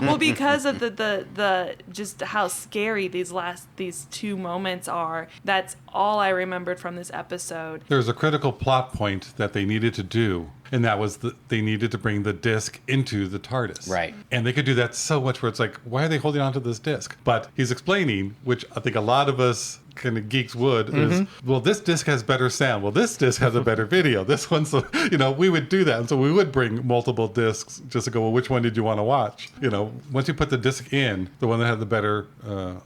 Well, because of the just how scary these two moments are. That's all I remembered from this episode. There's a critical plot point that they needed to do, and that was they needed to bring the disc into the TARDIS. Right. And they could do that so much where it's like, why are they holding on to this disc? But he's explaining, which I think a lot of us kind of geeks would, is, well, this disc has better sound. Well, this disc has a better video. This one's, we would do that. And so we would bring multiple discs just to go, well, which one did you want to watch? Once you put the disc in, the one that had the better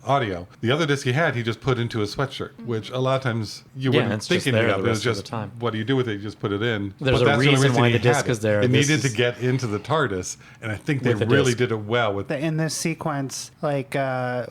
audio, the other disc he just put into his sweatshirt, which a lot of times you wouldn't it's think just anything there of. the It was rest of just, the time. what do you do with it? You just put it in. There's But a that's the only reason why he the disc had is there. It This needed to is- get into the TARDIS, and I think they With the really disc. did it well with In this sequence, like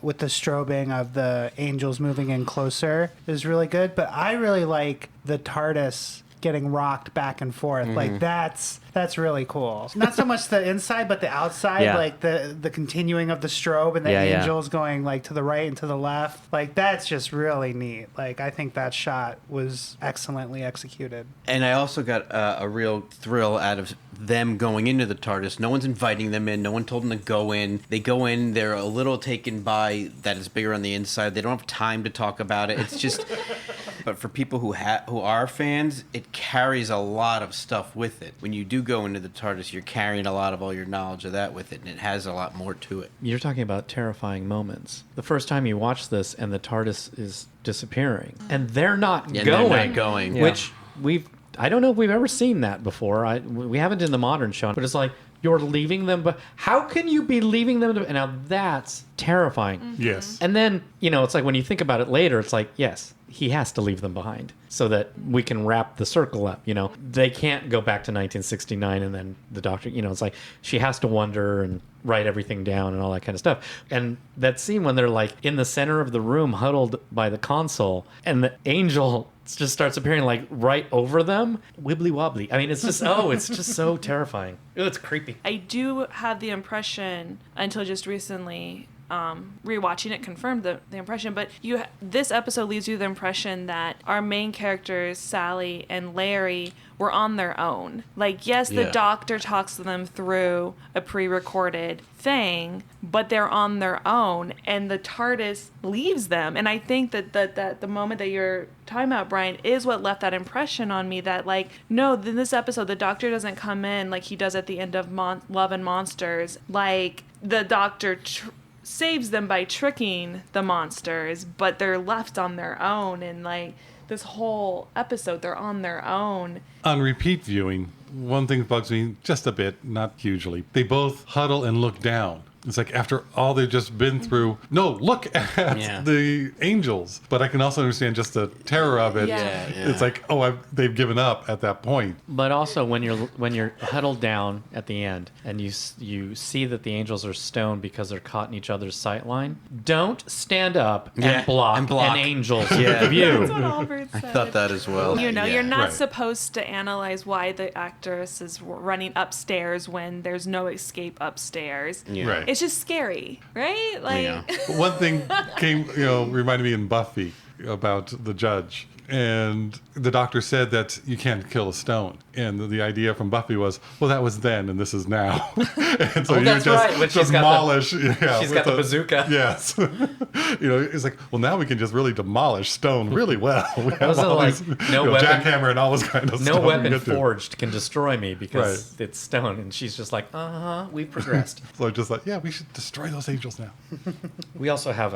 with the strobing of the angels moving in closer is really good. But I really like the TARDIS getting rocked back and forth. Like that's really cool. Not so much the inside, but the outside, Yeah. like the continuing of the strobe and the Yeah, yeah. angels going like to the right and to the left. Like that's just really neat. Like I think that shot was excellently executed. And I also got a real thrill out of them going into the TARDIS. No one's inviting them in. No one told them to go in. They go in. They're a little taken by that it's bigger on the inside. They don't have time to talk about it. It's just... But for people who are fans, it carries a lot of stuff with it. When you do go into the TARDIS, you're carrying a lot of all your knowledge of that with it, and it has a lot more to it. You're talking about terrifying moments. The first time you watch this and the TARDIS is disappearing and they're not Yeah, going. they're not going. Which I don't know if we've ever seen that before. We haven't in the modern show, but it's like you're leaving them. But how can you be leaving them? And now that's terrifying. Yes. And then, it's like when you think about it later, it's like, yes, he has to leave them behind so that we can wrap the circle up. They can't go back to 1969 and then the doctor, it's like she has to wonder and write everything down and all that kind of stuff. And that scene when they're like in the center of the room, huddled by the console, and the angel just starts appearing like right over them, wibbly wobbly. I mean, it's just, it's just so terrifying. It's creepy. I do have the impression, until just recently, rewatching it confirmed the impression, but this episode leaves you the impression that our main characters, Sally and Larry, were on their own. Like, yes, the Yeah. doctor talks to them through a pre-recorded thing, but they're on their own, and the TARDIS leaves them. And I think that the moment that you're talking about, Brian, is what left that impression on me that, like, no, in this episode, the doctor doesn't come in like he does at the end of Love and Monsters. Like, the doctor saves them by tricking the monsters, but they're left on their own, and like this whole episode they're on their own. On repeat viewing, one thing bugs me just a bit, not hugely. They both huddle and look down. It's like after all they've just been through, no, look at Yeah. the angels. But I can also understand just the terror of it. Yeah. It's like, they've given up at that point. But also when you're huddled down at the end and you see that the angels are stoned because they're caught in each other's sight line, don't stand up Yeah, and block and block. an angel's Yeah. view. That's what Albert said. I thought that as well. You're Yeah. not Right. supposed to analyze why the actress is running upstairs when there's no escape upstairs. Yeah. Right. It's just scary, right? Like, Yeah. One thing reminded me in Buffy about the judge. And the doctor said that you can't kill a stone. And the idea from Buffy was, well, that was then and this is now. And so Oh, you that's just right, when she's got demolish. she's got the bazooka. Yes. It's like, well, now we can just really demolish stone really well. We have Wasn't all like, these, no weapon- jackhammer and all this kind of stuff. No we weapon get to. forged can destroy me because it's stone. And she's just like, we've progressed. So just like, yeah, we should destroy those angels now. We also have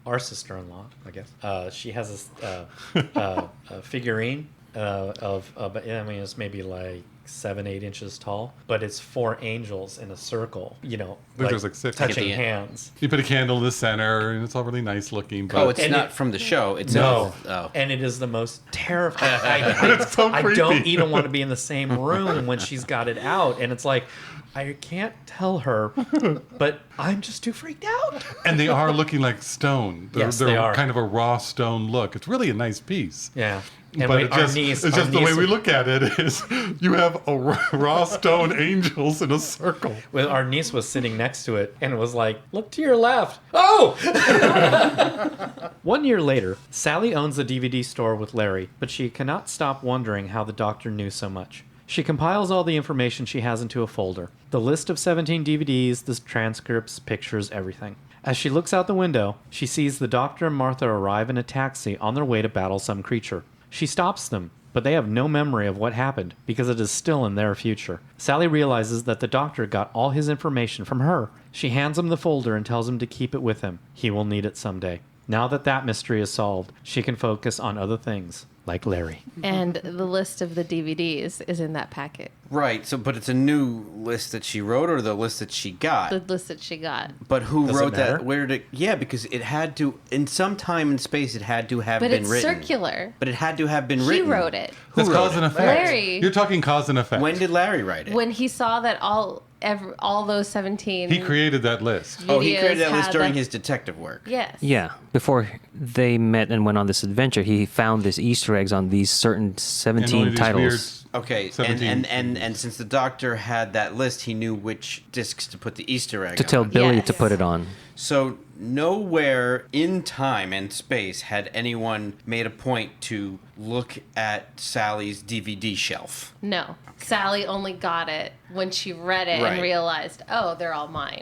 our sister-in-law, I guess. She has this a figurine it's maybe like 7-8 inches tall, but it's 4 angels in a circle, There's like 6. touching At the end. hands. You put a candle in the center and it's all really nice looking. But Oh, it's And not it- from the show. It's No, Oh. and it is the most terrifying. It's so I don't creepy. even want to be in the same room when she's got it out, and it's like I can't tell her, but I'm just too freaked out. And they are looking like stone. Yes, they're they are. kind of a raw stone look. It's really a nice piece. Yeah. And but we- it's our just, niece- it's our just the way niece- we look at it is you have a raw stone angels in a circle. Well, our niece was sitting next to it and was like, "Look to your left." Oh! 1 year later, Sally owns a DVD store with Larry, but she cannot stop wondering how the doctor knew so much. She compiles all the information she has into a folder. The list of 17 DVDs, the transcripts, pictures, everything. As she looks out the window, she sees the doctor and Martha arrive in a taxi on their way to battle some creature. She stops them, but they have no memory of what happened because it is still in their future. Sally realizes that the doctor got all his information from her. She hands him the folder and tells him to keep it with him. He will need it someday. Now that that mystery is solved, she can focus on other things, like Larry. And the list of the DVDs is in that packet. Right. So, but it's a new list that she wrote, or the list that she got. The list that she got. But who Does it wrote matter? that? Where did it? Yeah, because it had to, in some time and space, it had to have But been it's written. circular. But it had to have been He written. wrote it. That's wrote cause it? and effect. Larry. You're talking cause and effect. When did Larry write it? When he saw that all those 17 He created that list. Oh, he videos created that list had during the- his detective work. Yes. Yeah, before they met and went on this adventure, he found these Easter eggs on these certain And 17 only these titles. Okay, 17. and since the doctor had that list, he knew which discs to put the Easter egg To tell on. Billy Yes. to put it on. So nowhere in time and space had anyone made a point to look at Sally's DVD shelf. No. Sally only got it when she read it Right. and realized, oh, they're all mine.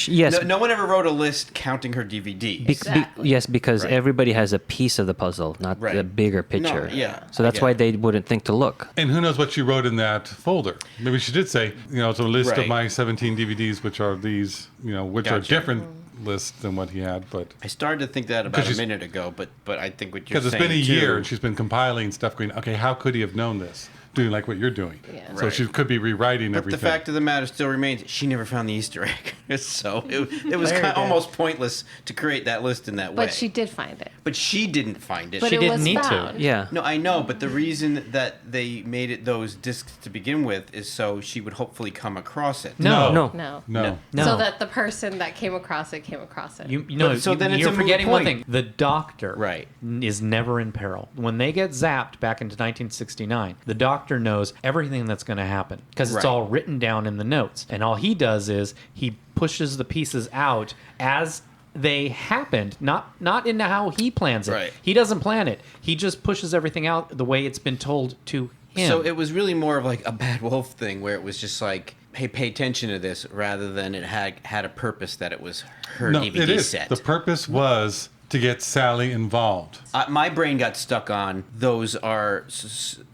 Yes, No one ever wrote a list counting her DVDs. Exactly. yes, because Right. everybody has a piece of the puzzle, not Right. the bigger picture. yeah, So I that's get why it. they wouldn't think to look. And who knows what she wrote in that folder? Maybe she did say, it's a list of Right. my 17 DVDs, which are these, which are Gotcha. different lists than what he had. But I started to think that about 'Cause a she's- minute ago, but I think what you're because saying it's been a too, year and she's been compiling stuff, going, okay, how could he have known this? Doing like what you're doing. Yeah. So Right. she could be rewriting But everything. the fact of the matter still remains, she never found the Easter egg. So it was Larry did. almost pointless to create that list in that way. But she did find it. But she didn't find it. But She it didn't was need to. found. Yeah. No, I know, but the reason that they made it those discs to begin with is so she would hopefully come across it. No. No. No. No. No. So that the person that came across it came across it. You know, But- so then it's you're a moot forgetting one point. thing. The doctor Right. is never in peril. When they get zapped back into 1969, the doctor knows everything that's going to happen because it's Right. all written down in the notes. And all he does is he pushes the pieces out as they happened, not into how he plans it. Right. He doesn't plan it. He just pushes everything out the way it's been told to him. So it was really more of like a Bad Wolf thing where it was just like, hey, pay attention to this, rather than it had a purpose that it was her No, DVD it is. set. The purpose was to get Sally involved. My brain got stuck on those are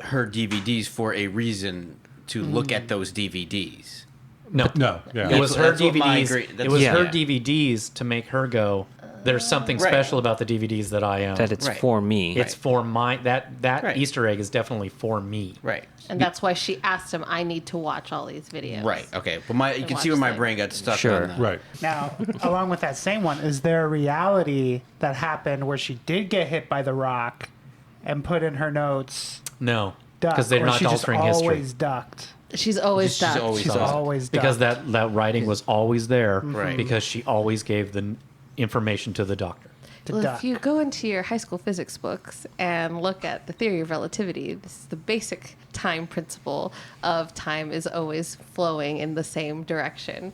her DVDs for a reason to look at those DVDs. no. No, yeah. It was her That's what my DVDs. agree- It that's- was yeah. her DVDs to make her go, there's something Right. special about the DVDs that I own. That it's Right. for me. It's for my that Right. Easter egg is definitely for me. Right. And that's why she asked him, I need to watch all these videos. Right. Okay. But you can see where watch my them. brain got stuck Sure. on that. Right. Now, along with that same one, is there a reality that happened where she did get hit by the rock and put in her notes No, duck, because they're or not she just altering history. always ducked? She's always She's ducked. always She's ducked. always ducked. Because that writing was always there. Right. Because she always gave the information to the doctor. to Well, duck. if you go into your high school physics books and look at the theory of relativity, this is the basic time principle of time is always flowing in the same direction,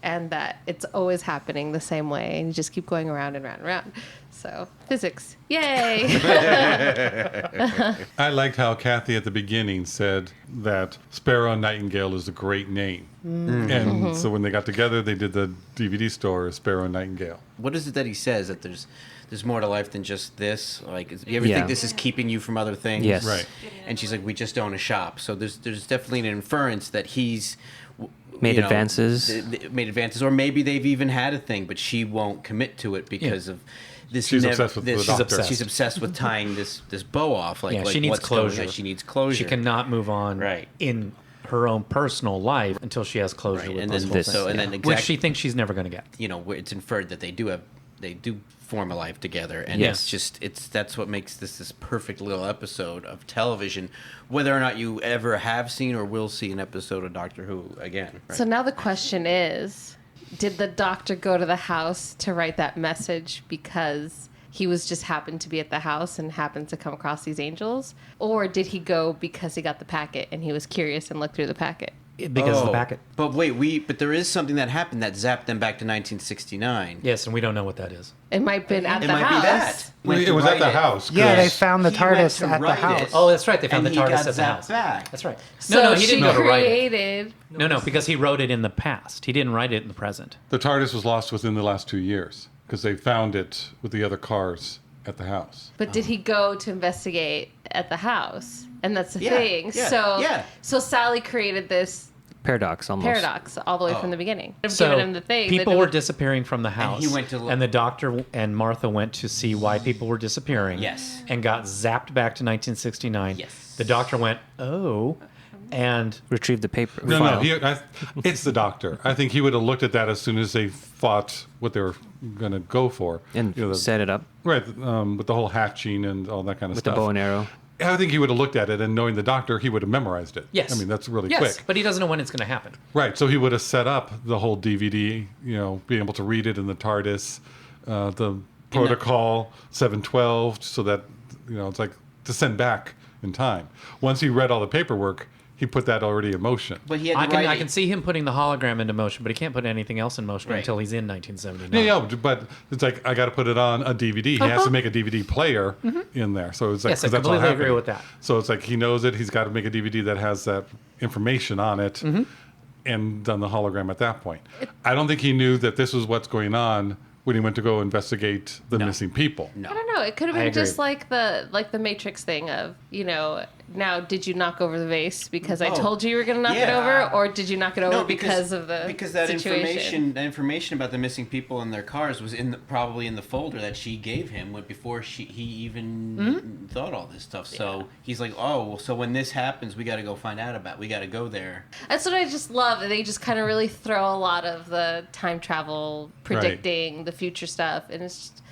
and that it's always happening the same way, and you just keep going around and round and round. So physics, yay! I liked how Kathy at the beginning said that Sparrow and Nightingale is a great name. And so when they got together, they did the DVD store, Sparrow and Nightingale. What is it that he says that there's more to life than just this? Like, you ever Yeah. think this is keeping you from other things? Yes. Right. And she's like, we just own a shop. So there's definitely an inference that he's Made you know, advances. made advances, or maybe they've even had a thing, but she won't commit to it because of this. She's obsessed with the this, doctor. She's obsessed with tying this bow off. Like, Yeah, like she needs what's going on. closure. She needs closure. She cannot move on Right. in her own personal life until she has closure Right, with and this then whole this, thing. so and then Which exact- she thinks she's never going to get. you know, where it's inferred that they do form a life together, and Yes. that's what makes this perfect little episode of television, whether or not you ever have seen or will see an episode of Doctor Who again. Right? So now the question is, did the doctor go to the house to write that message because he was just happened to be at the house and happened to come across these angels? Or did he go because he got the packet and he was curious and looked through the packet? Because of the packet. But wait, but there is something that happened that zapped them back to 1969. Yes, and we don't know what that is. It might have been at It the might house. be that. Went It to was at write the it. house. Yeah, they 'cause found the He went TARDIS to at the write house. it. Oh, that's right. They found And the he TARDIS got at the house. zapped back. That's right. So No, he she didn't go to write it. created. No, because he wrote it in the past. He didn't write it in the present. the TARDIS was lost within the last 2 years because they found it with the other cars at the house. But did he go to investigate at the house? And that's the Yeah, thing. yeah. So Sally created this Paradox, almost. paradox all the way from the beginning. So Given him the thing. people that it were was- disappearing from the house. he went to look- and the doctor and Martha went to see why people were disappearing. Yes. And got zapped back to 1969. Yes. The doctor went, oh, and Retrieve the paper. No, file. it's the doctor. I think he would have looked at that as soon as they thought what they were going to go for. And You know, set it up right, with the whole hatching and all that kind of with stuff. the bow and arrow. I think he would have looked at it, and knowing the doctor, he would have memorized it. yes. I mean, that's really yes, quick. but he doesn't know when it's going to happen. Right, so he would have set up the whole DVD, being able to read it in the TARDIS, the protocol 712, so that, it's like to send back in time. Once he read all the paperwork, he put that already in motion. But he had I to can, write I it. can see him putting the hologram into motion, but he can't put anything else in motion Right. until he's in 1979. Yeah, but it's like I got to put it on a DVD. He has to make a DVD player in there. So it's like Yes, I 'cause that's all completely agree happening. with that. So it's like he knows it. He's got to make a DVD that has that information on it, and done the hologram at that point. I don't think he knew that this was what's going on when he went to go investigate the missing people. No. I don't know. It could have I been agree. just like the Matrix thing of, now did you knock over the vase because I Oh. told you you were going to knock it Yeah. over, or did you knock it over No, because of the because that situation? information about the missing people and their cars was probably in the folder that she gave him before he even thought all this stuff. So he's like, oh, well, so when this happens, we got to go find out about. We got to go there. That's what I just love. They just kind of really throw a lot of the time travel, predicting the future stuff, and it's just,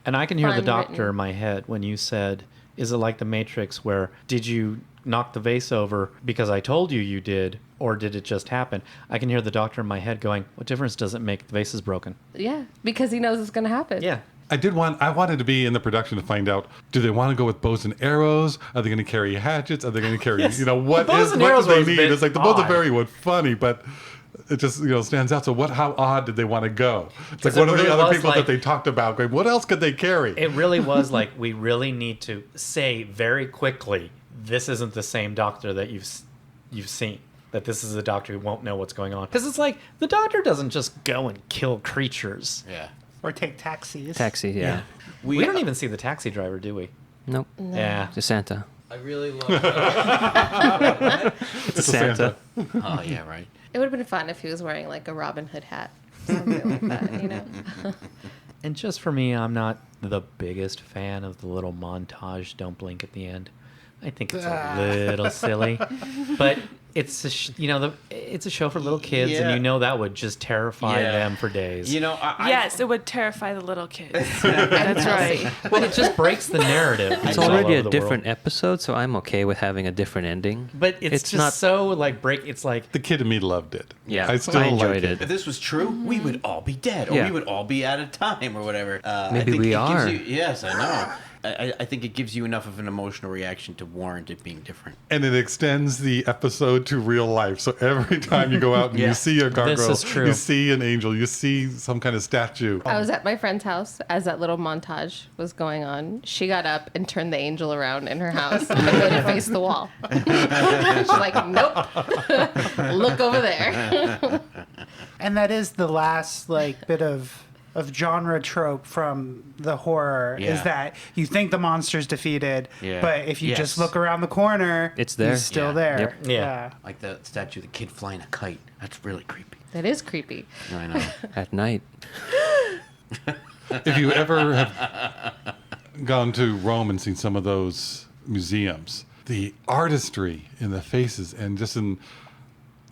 And I can hear the Fun doctor written. in my head when you said, is it like the Matrix where did you knock the vase over because I told you did, or did it just happen? I can hear the doctor in my head going, what difference does it make? The vase is broken. yeah, because he knows it's going to happen. Yeah. I wanted to be in the production to find out, do they want to go with bows and arrows? Are they going to carry hatchets? Are they going to carry, Yes. what The bows is and what arrows do they was a need? bit It's like the bows odd. are very funny, but it just, stands out. So how odd did they want to go? It's like Because one it of the really other was people like- that they talked about going, what else could they carry? It really was like, we really need to say very quickly, this isn't the same doctor that you've seen. That this is a doctor who won't know what's going on. Because it's like, the doctor doesn't just go and kill creatures. Yeah. Or take taxis. Taxi, yeah. We don't even see the taxi driver, do we? Nope. Yeah. Just Santa. I really love. It's a Santa. Oh yeah, right. It would have been fun if he was wearing like a Robin Hood hat, something like that. And just for me, I'm not the biggest fan of the little montage "Don't Blink" at the end. I think it's a little silly, but it's it's a show for little kids, Yeah. and that would just terrify Yeah. them for days. Yes, it would terrify the little kids. That's right. Well, it just breaks the narrative. It's all already over a the different world. episode, so I'm okay with having a different ending. But it's just not. so like break. It's like The kid in me loved it. Yeah, I still I enjoyed like it. If this was true, we would all be dead, or Yeah. we would all be out of time, or whatever. Maybe I think we it are. Gives you, yes, I know. I think it gives you enough of an emotional reaction to warrant it being different. And it extends the episode to real life. So every time you go out and Yeah. you see a gargoyle, is true. you see an angel, you see some kind of statue. I was at my friend's house as that little montage was going on. She got up and turned the angel around in her house and made it face the wall. She's like, nope. Look over there. And that is the last bit of genre trope from the horror is Yeah. that you think the monster's defeated, Yeah. but if you Yes. just look around the corner, It's there. he's still Yeah. there. Yep. Yeah. Like the statue of the kid flying a kite. That's really creepy. That is creepy. I know. At night. If you ever have gone to Rome and seen some of those museums, the artistry in the faces and just in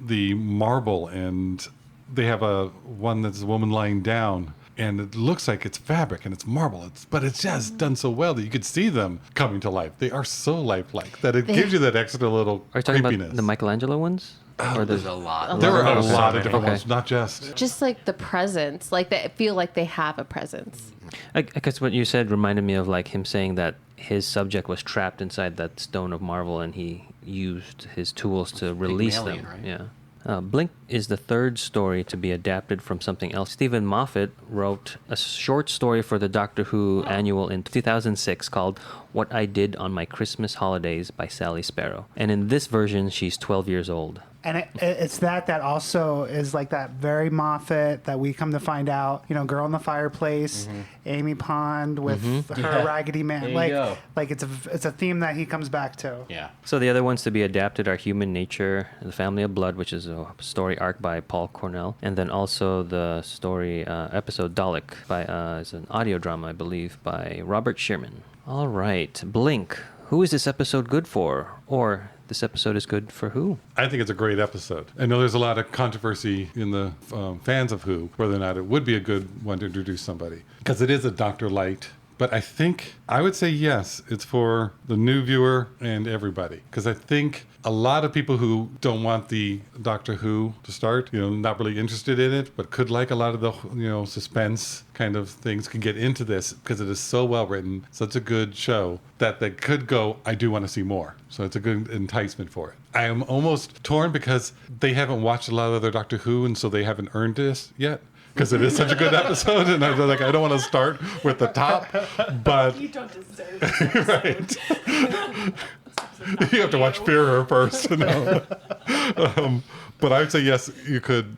the marble, and they have one that's a woman lying down, and it looks like it's fabric and it's marble, but it's just done so well that you could see them coming to life. They are so lifelike that it gives you that extra little Are you talking creepiness. about the Michelangelo ones? Or There's a lot. There were a Oh, lot so of different many. ones, not just. Just like the presence, like they feel like they have a presence. I guess what you said reminded me of like him saying that his subject was trapped inside that stone of marvel and he used his tools to release Pygmalion, them. right? Yeah. Blink is the third story to be adapted from something else. Stephen Moffat wrote a short story for the Doctor Who annual in 2006 called What I Did on My Christmas Holidays by Sally Sparrow. And in this version, she's 12 years old. And it's that also is like that very Moffat that we come to find out, Girl in the Fireplace, Amy Pond with her Raggedy Man. There you go. Like it's a theme that he comes back to. Yeah. So the other ones to be adapted are Human Nature, The Family of Blood, which is a story arc by Paul Cornell, and then also the story episode Dalek by it's an audio drama, I believe, by Robert Sherman. All right, Blink. Who is this episode good for? Or this episode is good for who? I think it's a great episode. I know there's a lot of controversy in the fans of Who, whether or not it would be a good one to introduce somebody. Because it is a Dr. Light. But I would say yes, it's for the new viewer and everybody. Because I think a lot of people who don't want the Doctor Who to start, not really interested in it, but could like a lot of the, suspense kind of things, can get into this because it is so well written, such a good show that they could go, I do want to see more. So it's a good enticement for it. I am almost torn because they haven't watched a lot of other Doctor Who, and so they haven't earned this yet. Because it is such a good episode, and I'm like, I don't want to start with the top, but You don't deserve this right. You have to watch Fearer first. No. But I would say yes, you could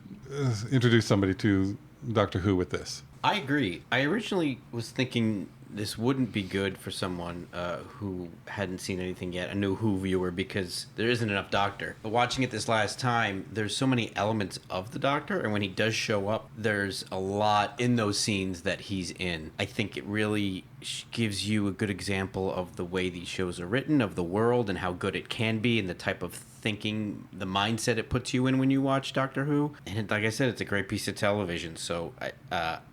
introduce somebody to Doctor Who with this. I agree. I originally was thinking this wouldn't be good for someone who hadn't seen anything yet, a new Who viewer, because there isn't enough Doctor. But watching it this last time, there's so many elements of the Doctor, and when he does show up, there's a lot in those scenes that he's in. I think it really gives you a good example of the way these shows are written, of the world, and how good it can be, and the type of thinking, the mindset it puts you in when you watch Doctor Who. And like I said, it's a great piece of television. So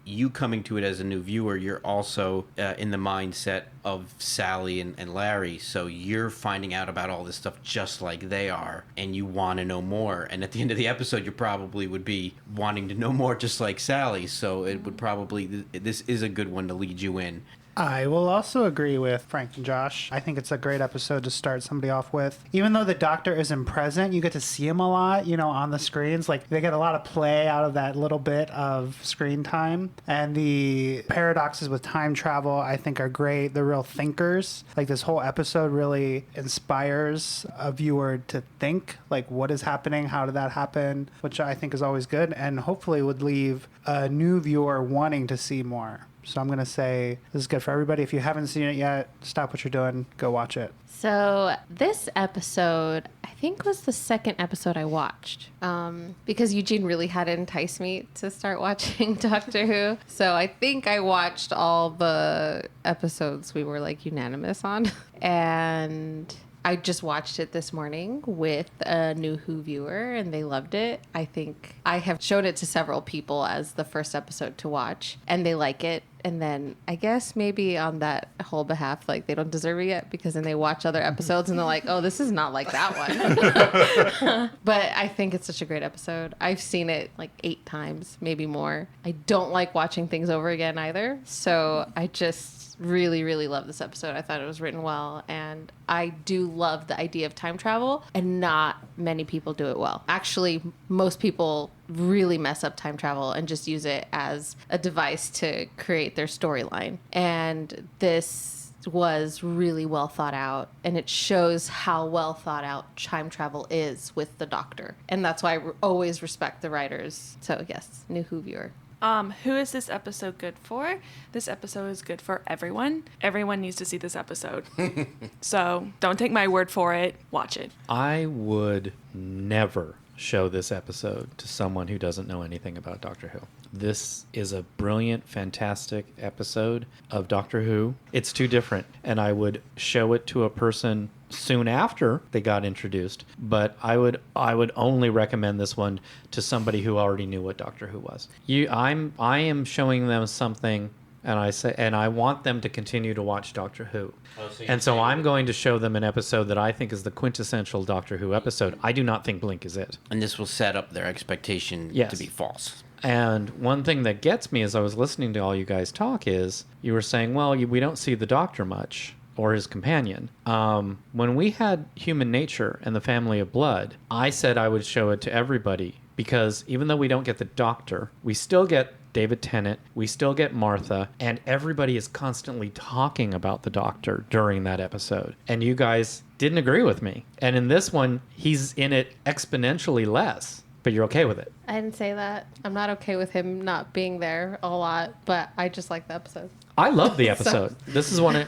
you coming to it as a new viewer, you're also in the mindset of Sally and Larry. So you're finding out about all this stuff just like they are, and you want to know more. And at the end of the episode, you probably would be wanting to know more just like Sally. So it would probably, this is a good one to lead you in. I will also agree with Frank and Josh. I think it's a great episode to start somebody off with. Even though the Doctor isn't present, you get to see him a lot, on the screens. Like, they get a lot of play out of that little bit of screen time. And the paradoxes with time travel, I think, are great. They're real thinkers. Like, this whole episode really inspires a viewer to think, like, what is happening? How did that happen? Which I think is always good, and hopefully would leave a new viewer wanting to see more. So I'm going to say this is good for everybody. If you haven't seen it yet, stop what you're doing. Go watch it. So this episode, I think, was the second episode I watched because Eugene really had to entice me to start watching Doctor Who. So I think I watched all the episodes we were unanimous on. And I just watched it this morning with a new Who viewer, and they loved it. I think I have shown it to several people as the first episode to watch, and they like it. And then I guess maybe on that whole behalf, they don't deserve it yet, because then they watch other episodes and they're like, oh, this is not like that one. But I think it's such a great episode. I've seen it 8 times, maybe more. I don't like watching things over again either. So I just really, really love this episode. I thought it was written well, and I do love the idea of time travel, and not many people do it well. Actually, most people really mess up time travel and just use it as a device to create their storyline. And this was really well thought out, and it shows how well thought out time travel is with the Doctor. And that's why I always respect the writers. So yes, new Who viewer. Who is this episode good for? This episode is good for everyone. Everyone needs to see this episode. So don't take my word for it. Watch it. I would never show this episode to someone who doesn't know anything about Doctor Who. This is a brilliant, fantastic episode of Doctor Who. It's too different, and I would show it to a person soon after they got introduced, but I would only recommend this one to somebody who already knew what Doctor Who was. I am showing them something and I want them to continue to watch Doctor Who. so And so I'm going to show them an episode that I think is the quintessential Doctor Who episode. I do not think Blink is it. And this will set up their expectation Yes. to be false. And one thing that gets me as I was listening to all you guys talk is you were saying, well, we don't see the Doctor much or his companion. When we had Human Nature and the Family of Blood, I said I would show it to everybody because even though we don't get the Doctor, we still get David Tennant, we still get Martha, and everybody is constantly talking about the Doctor during that episode. And you guys didn't agree with me. And in this one, he's in it exponentially less, but you're okay with it. I didn't say that. I'm not okay with him not being there a lot, but I just like the episode. I love the episode. This is one of,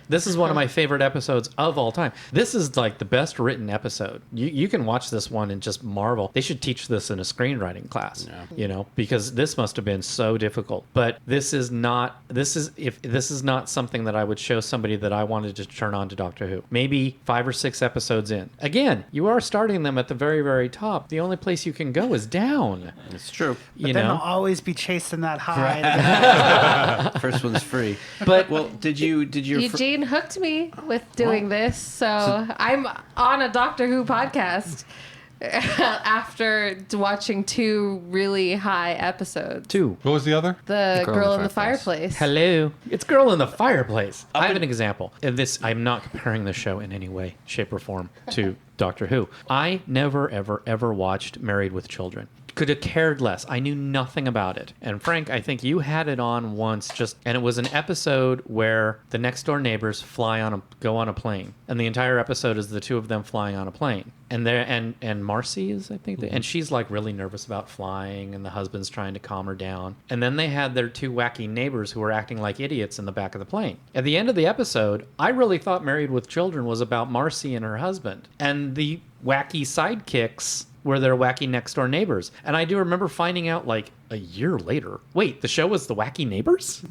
this is one of my favorite episodes of all time. This is like the best written episode. You can watch this one and just marvel. They should teach this in a screenwriting class, because this must have been so difficult. But this is not something that I would show somebody that I wanted to turn on to Doctor Who. Maybe 5 or 6 episodes in. Again, you are starting them at the very, very top. The only place you can go is down. It's true. But then they'll always be chasing that high. First one's free. But well, did your Eugene hooked me with doing this, so I'm on a Doctor Who podcast after watching 2 really high episodes. 2. What was the other? The Girl in the Fireplace. Hello. It's Girl in the Fireplace. I have an example. And this, I'm not comparing the show in any way, shape, or form to Doctor Who. I never, ever, ever watched Married with Children. Could have cared less. I knew nothing about it. And Frank, I think you had it on once, and it was an episode where the next door neighbors go on a plane, and the entire episode is the 2 of them flying on a plane. And Marcy is, I think, and she's like really nervous about flying, and the husband's trying to calm her down. And then they had their 2 wacky neighbors who were acting like idiots in the back of the plane. At the end of the episode, I really thought Married with Children was about Marcy and her husband, and the wacky sidekicks were their wacky next door neighbors. And I do remember finding out like a year later, wait, the show was the wacky neighbors?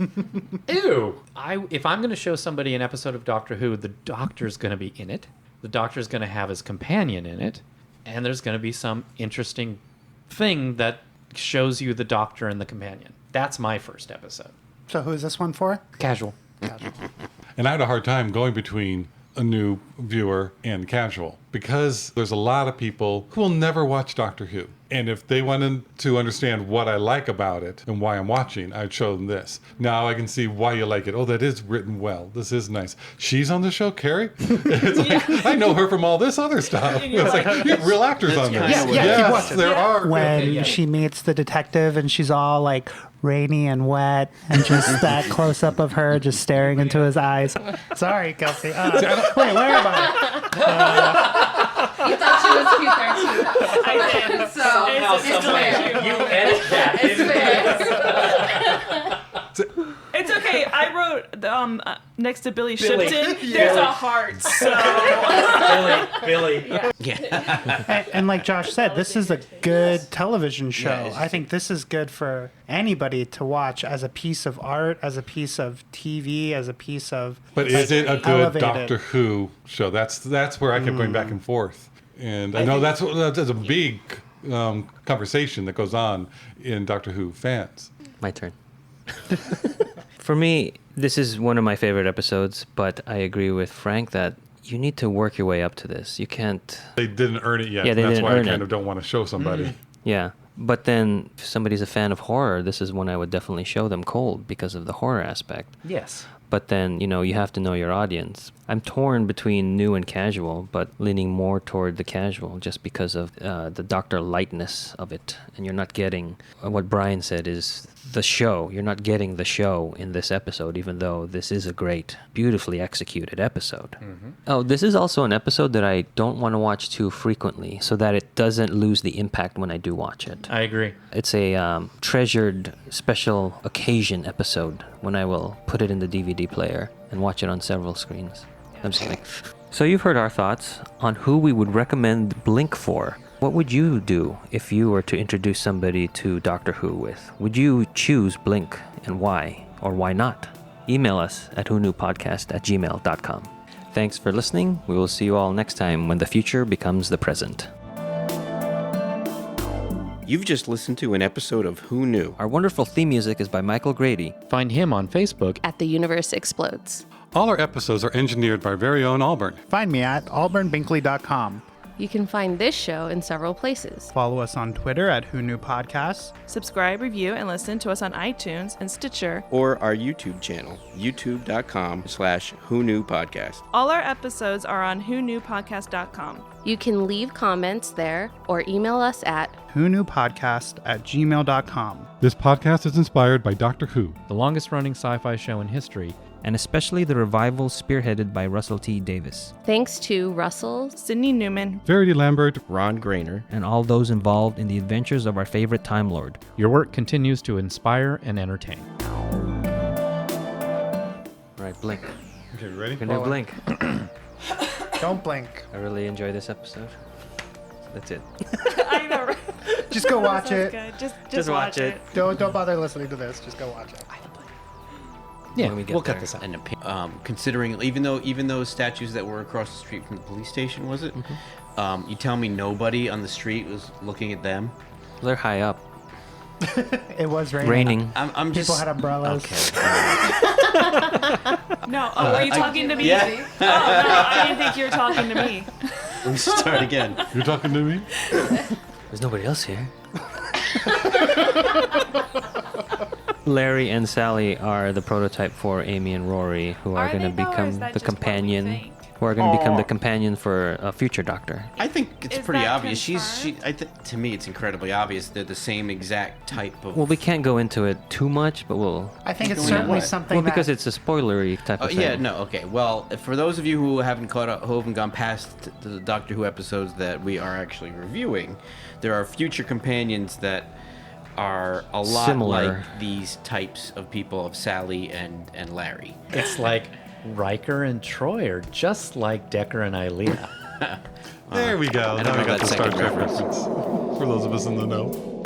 Ew. If I'm going to show somebody an episode of Doctor Who, the Doctor's going to be in it. The Doctor's going to have his companion in it. And there's going to be some interesting thing that shows you the Doctor and the companion. That's my first episode. So who is this one for? Casual. And I had a hard time going between a new viewer and casual because there's a lot of people who will never watch Doctor Who. And if they wanted to understand what I like about it and why I'm watching, I'd show them this. Now I can see why you like it. Oh, that is written well. This is nice. She's on the show, Carrie? It's like, I know her from all this other stuff. It's like, you have real actors on this. Yeah, Yes, there are. When she meets the detective and she's all like rainy and wet and just that close up of her just staring into his eyes. Sorry, Kelsey. Wait, where am I? You thought she was cute there too. I did. So It's fair. You edit that. it's fair. It's okay. I wrote next to Billy Shipton. There's a heart. So Billy. And like Josh said, this is a good television show. I think this is good for anybody to watch as a piece of art, as a piece of TV, as a piece of. But is it a good elevated. Doctor Who show? That's where I kept going back and forth. And I know that's a big conversation that goes on in Doctor Who fans. My turn. For me, this is one of my favorite episodes, but I agree with Frank that you need to work your way up to this. You can't. They didn't earn it yet. Yeah, they That's didn't why I earn kind it. of don't want to show somebody. Yeah. But then if somebody's a fan of horror, this is one I would definitely show them cold because of the horror aspect. Yes. But then, you have to know your audience. I'm torn between new and casual, but leaning more toward the casual just because of the Doctor lightness of it. And you're not getting what Brian said is the show. You're not getting the show in this episode, even though this is a great, beautifully executed episode. Mm-hmm. Oh, this is also an episode that I don't want to watch too frequently so that it doesn't lose the impact when I do watch it. I agree. It's a treasured special occasion episode when I will put it in the DVD player and watch it on several screens. I'm just kidding. So you've heard our thoughts on who we would recommend Blink for. What would you do if you were to introduce somebody to Doctor Who with? Would you choose Blink, and why, or why not? Email us at whoknewpodcast@gmail.com. Thanks for listening. We will see you all next time when the future becomes the present. You've just listened to an episode of Who Knew? Our wonderful theme music is by Michael Grady. Find him on Facebook. At The Universe Explodes. All our episodes are engineered by our very own Auburn. Find me at auburnbinkley.com. You can find this show in several places. Follow us on Twitter at Who Knew Podcasts. Subscribe, review, and listen to us on iTunes and Stitcher. Or our YouTube channel, youtube.com/Who Knew Podcast. All our episodes are on whoknewpodcast.com. You can leave comments there or email us at whoknewpodcast@gmail.com. This podcast is inspired by Doctor Who. The longest running sci-fi show in history. And especially the revival spearheaded by Russell T. Davis. thanks to Russell, Sydney Newman. Verity Lambert. Ron Grainer. And all those involved in the adventures of our favorite Time Lord. Your work continues to inspire and entertain. All right, blink. Okay, ready? We're gonna do blink. Don't blink. I really enjoy this episode. That's it. I know, right? Just go watch Sounds it. good. Just watch it. Don't bother listening to this. Just go watch it. Yeah, When we get we'll cut there. this out. And considering even those statues that were across the street from the police station, was it? You tell me nobody on the street was looking at them? They're high up. It was raining. Raining. I'm just People had umbrellas. Okay. No, were you talking to me? yeah. Oh, no, I didn't think you were talking to me. Let's start again. You're talking to me? There's nobody else here. Larry and Sally are the prototype for Amy and Rory, who are Are going to they, though, or become is that the just what we companion. think? Who are going to become Aw. the companion for a future Doctor. I think it's Is pretty that obvious. confirmed? To me, it's incredibly obvious. They're the same exact type of. Well, we can't go into it too much, but we'll. I think it's Going on certainly what? something Well, that... because it's a spoilery type Oh, of thing. yeah, no, okay. Well, for those of you who haven't caught up, who haven't gone past the Doctor Who episodes that we are actually reviewing, there are future companions that are a lot Similar. like these types of people of Sally and Larry. It's like Riker and Troy are just like Decker and Ilea. There we go. I don't Now we know got that the Star second Trek reference. reference. For those of us in the know.